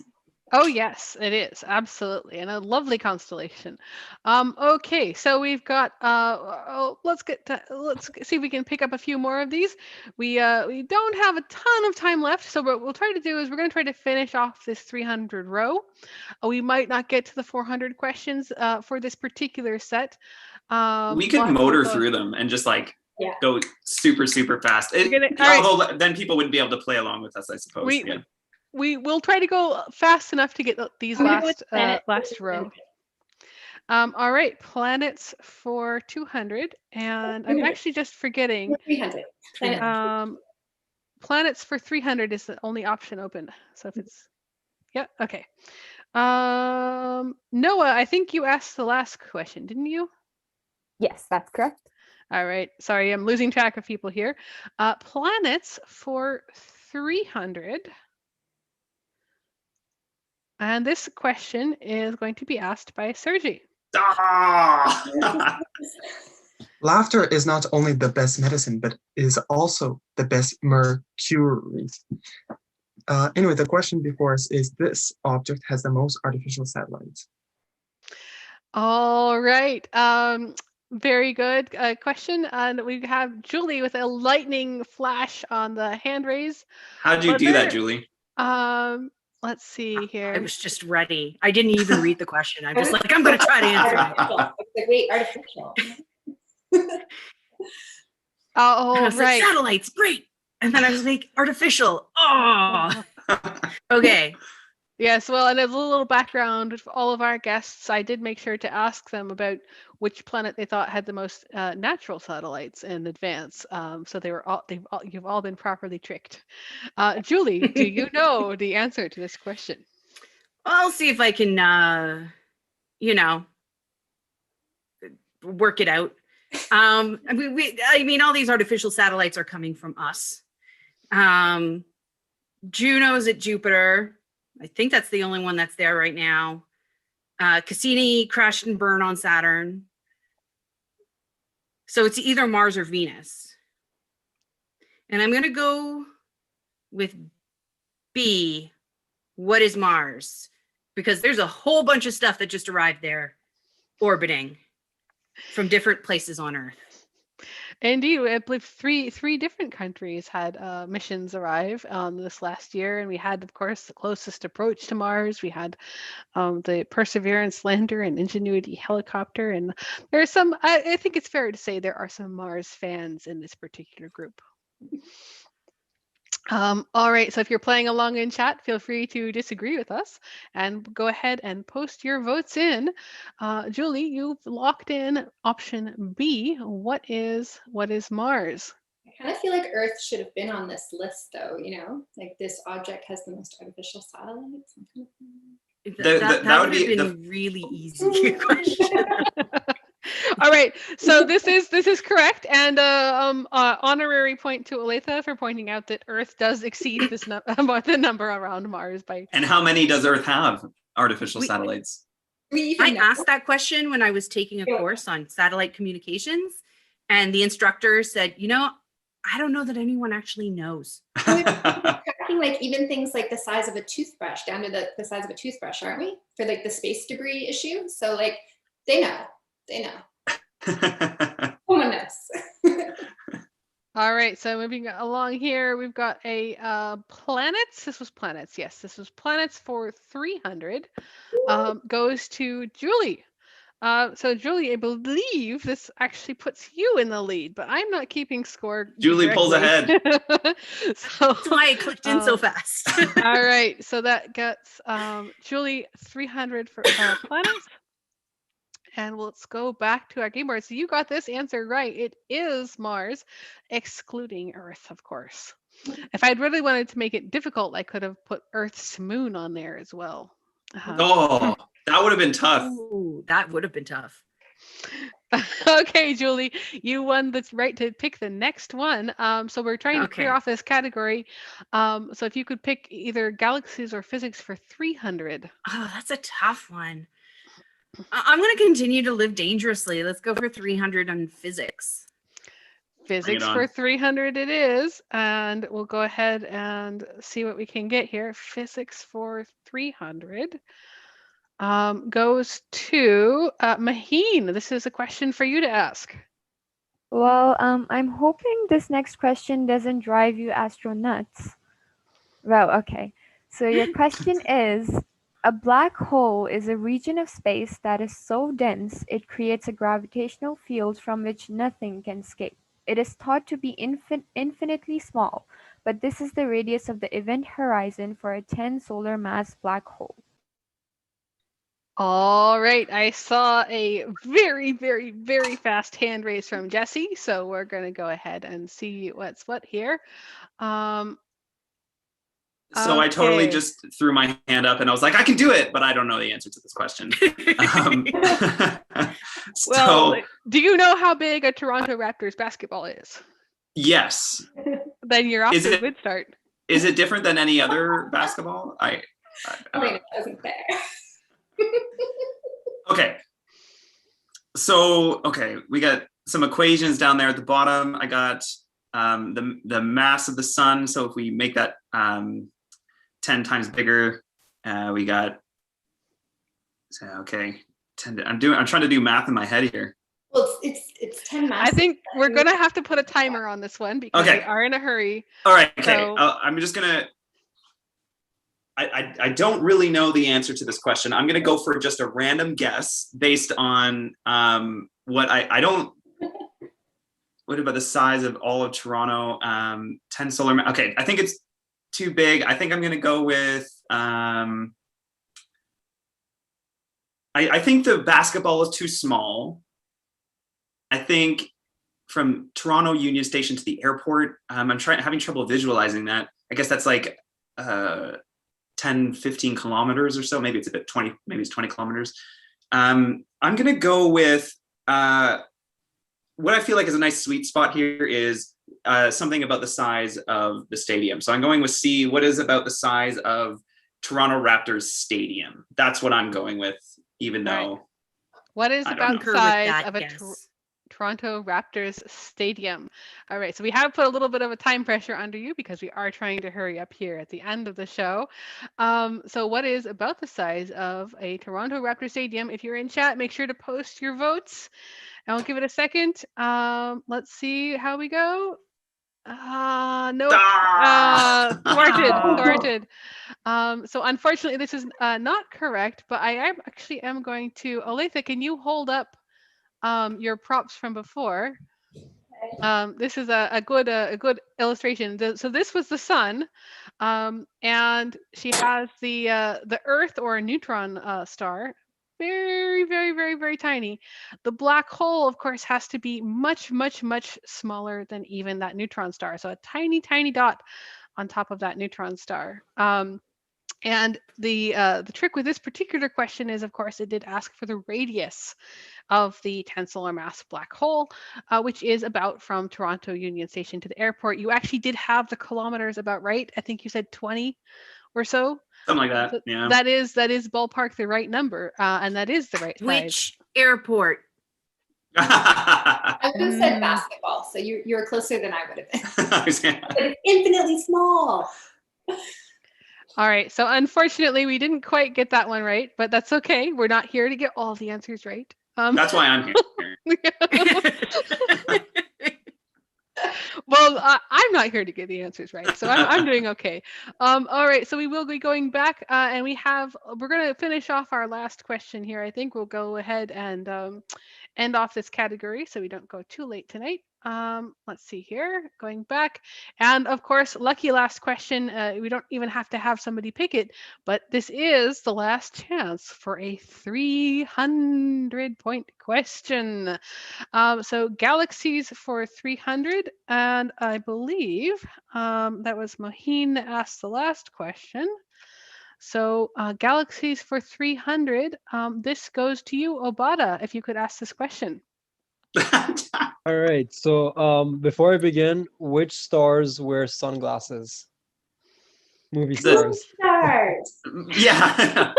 Oh yes, it is absolutely, and a lovely constellation. Okay, so we've got. Let's see if we can pick up a few more of these. We don't have a ton of time left, so what we'll try to do is we're going to try to finish off this 300 row. We might not get to the 400 questions for this particular set. We could motor through them and just like go super fast. Although then people wouldn't be able to play along with us, I suppose. We will try to go fast enough to get these last row. All right, planets for 200, and I'm actually just forgetting. 300. Planets for 300 is the only option open. So if it's, okay. Noah, I think you asked the last question, didn't you? Yes, that's correct. All right, sorry, I'm losing track of people here. Planets for 300. And this question is going to be asked by Sergiy. Laughter is not only the best medicine, but is also the best mercury. Anyway, the question before us is, this object has the most artificial satellites. All right. Very good question. And we have Julie with a lightning flash on the hand raise. How'd you do that, Julie? Let's see here. I was just ready. I didn't even read the question. I'm just like, I'm going to try to answer it. Wait, artificial. Like, satellites, great. And then I was like, artificial. Oh, okay. Yes, well, and as a little background for all of our guests, I did make sure to ask them about which planet they thought had the most natural satellites in advance. So you've all been properly tricked. Julie, do you know the answer to this question? I'll see if I can, work it out. I mean, all these artificial satellites are coming from us. Juno's at Jupiter. I think that's the only one that's there right now. Cassini crashed and burned on Saturn. So it's either Mars or Venus. And I'm going to go with B. What is Mars? Because there's a whole bunch of stuff that just arrived there orbiting from different places on Earth. Indeed, I believe three different countries had missions arrive this last year, and we had, of course, the closest approach to Mars. We had the Perseverance lander and Ingenuity helicopter, and there are some. I think it's fair to say there are some Mars fans in this particular group. All right, so if you're playing along in chat, feel free to disagree with us and go ahead and post your votes in. Julie, you've locked in option B. What is Mars? I kind of feel like Earth should have been on this list, though, like this object has the most artificial satellites. That would have been really easy question. All right, so this is correct, and honorary point to Olathe for pointing out that Earth does exceed this the number around Mars by. And how many does Earth have artificial satellites? I asked that question when I was taking a course on satellite communications, and the instructor said, I don't know that anyone actually knows. We're tracking like even things like the size of a toothbrush down to the size of a toothbrush, aren't we? For like the space debris issue. So like they know. Someone knows. All right, so moving along here, we've got a planets. This was planets. Yes, this was planets for 300. Goes to Julie. So Julie, I believe this actually puts you in the lead, but I'm not keeping score. Julie pulls ahead. So that's why I clicked in so fast. All right, so that gets Julie 300 for planets. And let's go back to our game board. So you got this answer right. It is Mars, excluding Earth, of course. If I'd really wanted to make it difficult, I could have put Earth's moon on there as well. That would have been tough. Ooh, that would have been tough. Okay, Julie, you won the right to pick the next one. So we're trying to clear Okay. off this category. So if you could pick either galaxies or physics for 300. Oh, that's a tough one. I'm going to continue to live dangerously. Let's go for 300 on physics. Physics on. for 300 it is. And we'll go ahead and see what we can get here. Physics for 300 goes to Maheen. This is a question for you to ask. Well, I'm hoping this next question doesn't drive you astro nuts. Well, okay. So your question is, a black hole is a region of space that is so dense it creates a gravitational field from which nothing can escape. It is thought to be infinitely small, but this is the radius of the event horizon for a 10 solar mass black hole. All right, I saw a very, very, very fast hand raise from Jesse, so we're going to go ahead and see what's what here. So I totally okay. just threw my hand up and I was like, I can do it, but I don't know the answer to this question. Well, do you know how big a Toronto Raptors basketball is? Yes. Then you're off Is to a it- good start. Is it different than any other basketball? Wait, it wasn't there. Okay. So, okay, we got some equations down there at the bottom. I got the mass of the sun. So if we make that 10 times bigger, we got, so, okay, 10, I'm trying to do math in my head here. Well, it's 10 mass. I think we're going to have to put a timer on this one because we are in a hurry. All right, okay. So, I'm just going to, I don't really know the answer to this question. I'm going to go for just a random guess based on what I don't. What about the size of all of Toronto? 10 solar. Okay, I think it's too big. I think I'm going to go with. I think the basketball is too small. I think from Toronto Union Station to the airport, I'm having trouble visualizing that. I guess that's like 10, 15 kilometers or so. Maybe it's a bit 20, maybe it's 20 kilometers. I'm going to go with what I feel like is a nice sweet spot here is something about the size of the stadium. So I'm going with C. What is about the size of Toronto Raptors Stadium? That's what I'm going with, even though. What is I about don't the know. size of a Toronto Raptors stadium? All right, so we have put a little bit of a time pressure under you because we are trying to hurry up here at the end of the show. So what is about the size of a Toronto Raptors stadium? If you're in chat, make sure to post your votes. And we'll give it a second. Let's see how we go. Nope. Thwarted. So unfortunately, this is not correct, but I am going to, Olathe, can you hold up your props from before? This is a good illustration. So this was the sun, and she has the Earth or a neutron star. Very, very, very, very tiny. The black hole, of course, has to be much, much, much smaller than even that neutron star. So a tiny, tiny dot on top of that neutron star. And the trick with this particular question is, of course, it did ask for the radius of the 10 solar mass black hole, which is about from Toronto Union Station to the airport. You actually did have the kilometers about right. I think you said 20 or so. Something like that, So yeah. That is ballpark the right number, and that is the right size. Which airport? I would have said basketball, so you're closer than I would have been. But it's infinitely small. All right, so unfortunately, we didn't quite get that one right, but that's okay. We're not here to get all the answers right. That's why I'm here. Well, I'm not here to get the answers right, so I'm doing okay. All right, so we will be going back, and we're going to finish off our last question here. I think we'll go ahead and end off this category so we don't go too late tonight. Let's see here, going back. And of course, lucky last question. We don't even have to have somebody pick it, but this is the last chance for a 300-point question. So galaxies for 300, and I believe that was Maheen that asked the last question. So galaxies for 300, this goes to you, Obada, if you could ask this question. All right. So before I begin, which stars wear sunglasses? Movie stars. Stars. Yeah.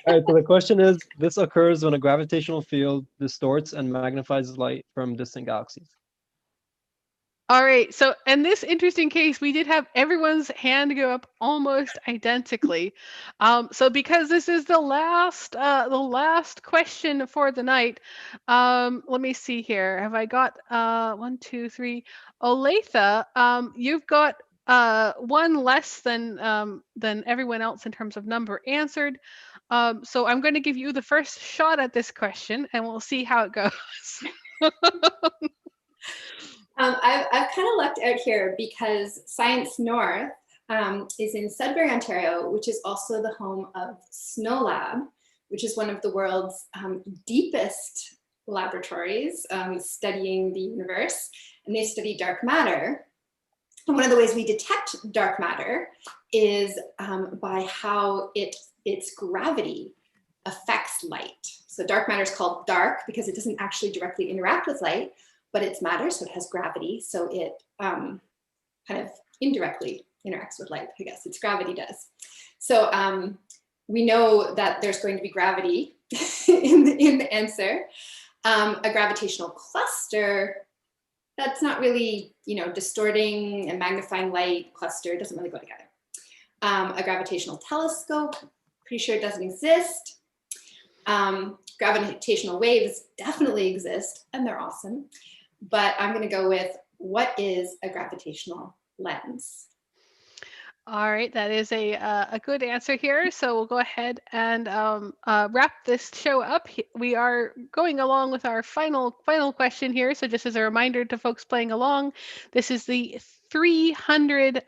All right. So the question is, this occurs when a gravitational field distorts and magnifies light from distant galaxies. All right. So in this interesting case, we did have everyone's hand go up almost identically. So because this is the last question for the night, let me see here. Have I got 1, 2, 3? Olathe, you've got one less than everyone else in terms of number answered. So I'm going to give you the first shot at this question, and we'll see how it goes. I've kind of lucked out here because Science North is in Sudbury, Ontario, which is also the home of Snow Lab, which is one of the world's deepest laboratories studying the universe. And they study dark matter. And one of the ways we detect dark matter is by how its gravity affects light. So dark matter is called dark because it doesn't actually directly interact with light, but it's matter, so it has gravity, so it kind of indirectly interacts with light, I guess. Its gravity does. So we know that there's going to be gravity in the answer. A gravitational cluster, that's not really, distorting and magnifying light cluster, doesn't really go together. A gravitational telescope, pretty sure it doesn't exist. Gravitational waves definitely exist, and they're awesome. But I'm going to go with, what is a gravitational lens? All right, that is a good answer here. So we'll go ahead and wrap this show up. We are going along with our final question here. So just as a reminder to folks playing along, this is the 300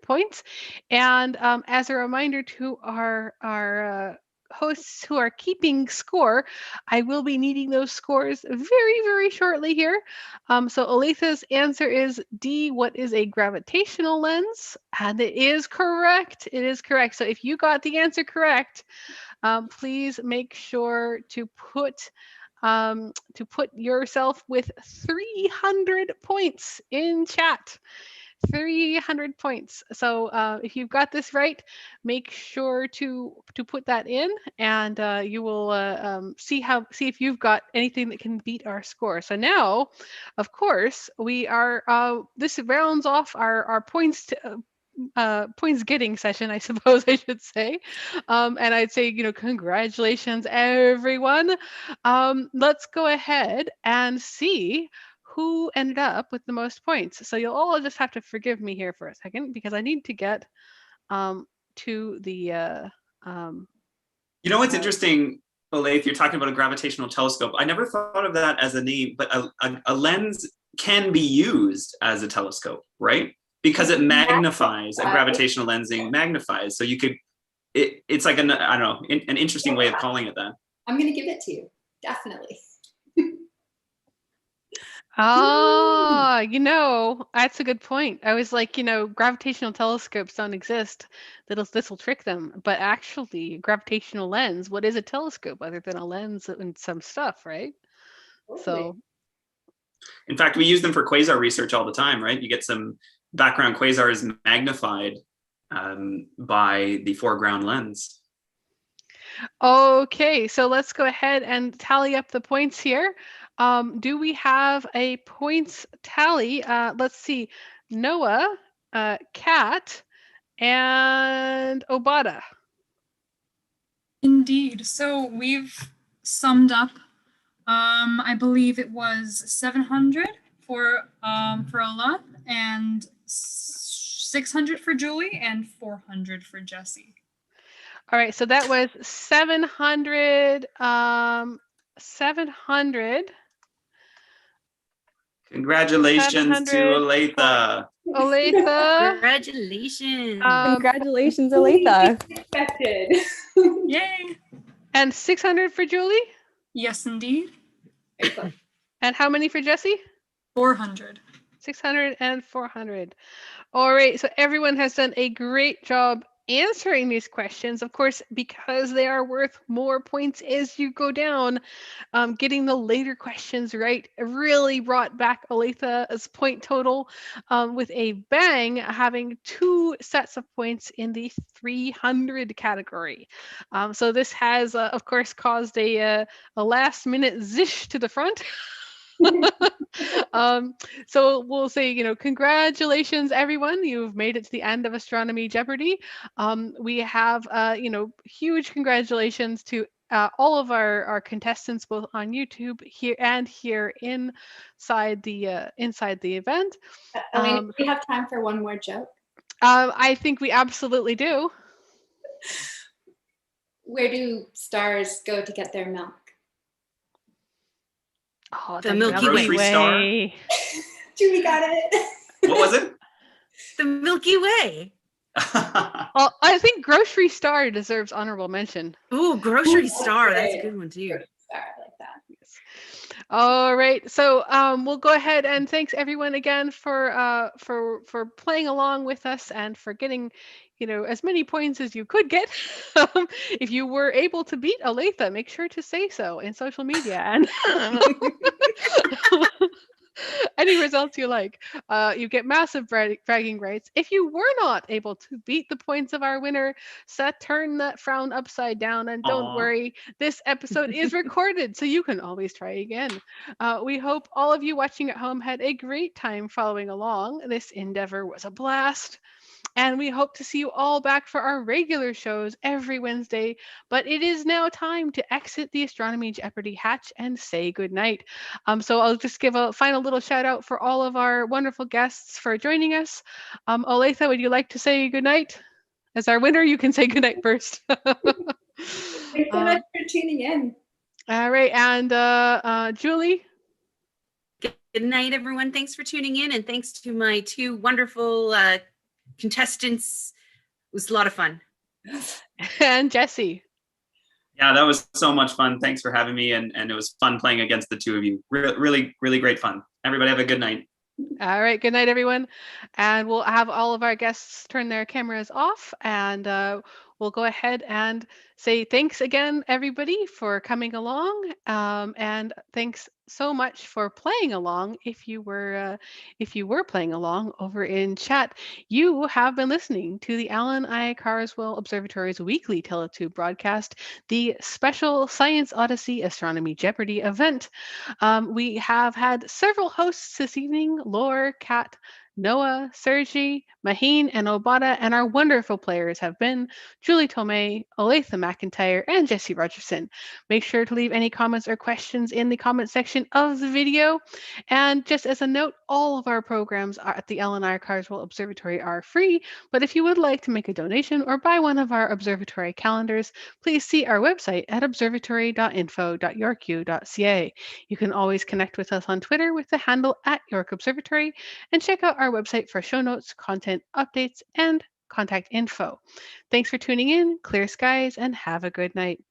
points. And as a reminder to our hosts who are keeping score, I will be needing those scores very, very shortly here. So Olathe's answer is D, what is a gravitational lens? And it is correct. It is correct. So if you got the answer correct, please make sure to put yourself with 300 points in chat. 300 points. So if you've got this right, make sure to put that in, and you will see if you've got anything that can beat our score. So now, of course, we are this rounds off our points getting session, I suppose I should say. And I'd say, congratulations, everyone. Let's go ahead and see who ended up with the most points. So you'll all just have to forgive me here for a second because I need to get to the What's interesting, Olathe, you're talking about a gravitational telescope. I never thought of that as a name, but a lens can be used as a telescope, right? Because it magnifies. A gravitational lensing magnifies. So you could, it's like an interesting way of calling it that. I'm going to give it to you, definitely. That's a good point. I was like, gravitational telescopes don't exist. This will trick them. But actually, gravitational lens, what is a telescope other than a lens and some stuff, right? Totally. So, in fact, we use them for quasar research all the time, right? You get some background quasars magnified by the foreground lens. Okay, so let's go ahead and tally up the points here. Do we have a points tally? Let's see. Noah, Kat, and Obada. Indeed. So we've summed up. I believe it was 700 for Olathe, and 600 for Julie, and 400 for Jesse. All right, so that was 700. 700. Congratulations to Olathe. Olathe. Congratulations. Congratulations, Olathe. Expected. Yay! And 600 for Julie? Yes, indeed. And how many for Jesse? 400. 600 and 400. All right, so everyone has done a great job answering these questions, of course, because they are worth more points as you go down. Getting the later questions right really brought back Olathe's point total with a bang, having 2 sets of points in the 300 category. So this has, of course, caused a last-minute zish to the front. So we'll say, congratulations, everyone. You've made it to the end of Astronomy Jeopardy. We have, huge congratulations to all of our contestants, both on YouTube here inside the event. Elena, do we have time for one more joke? I think we absolutely do. Where do stars go to get their milk? Oh, The Milky Grocery store? Way. Julie got it. What was it? The Milky Way. Well, I think Grocery Star deserves honorable mention. Ooh, Grocery Star. That's a good one too. Star, I like that. Yes. All right, so we'll go ahead and thanks everyone again for playing along with us and for getting, as many points as you could get. If you were able to beat Olathe, make sure to say so in social media and any results you like. You get massive bragging rights. If you were not able to beat the points of our winner, turn that frown upside down and don't worry, this episode is recorded, so you can always try again. We hope all of you watching at home had a great time following along. This endeavor was a blast. And we hope to see you all back for our regular shows every Wednesday. But it is now time to exit the Astronomy Jeopardy hatch and say goodnight. So I'll just give a final little shout out for all of our wonderful guests for joining us. Olathe, would you like to say goodnight? As our winner, you can say goodnight first. Thanks so much for tuning in. All right. And Julie? Good night, everyone. Thanks for tuning in. And thanks to my 2 wonderful contestants. It was a lot of fun. And Jesse. Yeah, that was so much fun. Thanks for having me. And it was fun playing against the 2 of you. Really, really great fun. Everybody have a good night. All right. Good night, everyone. And we'll have all of our guests turn their cameras off, and we'll go ahead and say thanks again, everybody, for coming along. And thanks so much for playing along. If you were playing along over in chat, you have been listening to the Alan I. Carswell Observatory's weekly TeleTube broadcast, the special Science Odyssey Astronomy Jeopardy event. We have had several hosts this evening: Laur, Kat, Noah, Sergiy, Maheen, and Obada, and our wonderful players have been Julie Tome, Olathe Mcintyre, and Jesse Rogerson. Make sure to leave any comments or questions in the comment section of the video. And just as a note, all of our programs at the Alan I. Carswell Observatory are free, but if you would like to make a donation or buy one of our observatory calendars, please see our website at observatory.info.yorku.ca. You can always connect with us on Twitter with the handle @YorkObservatory, and check out our website for show notes, content updates, and contact info. Thanks for tuning in, clear skies, and have a good night.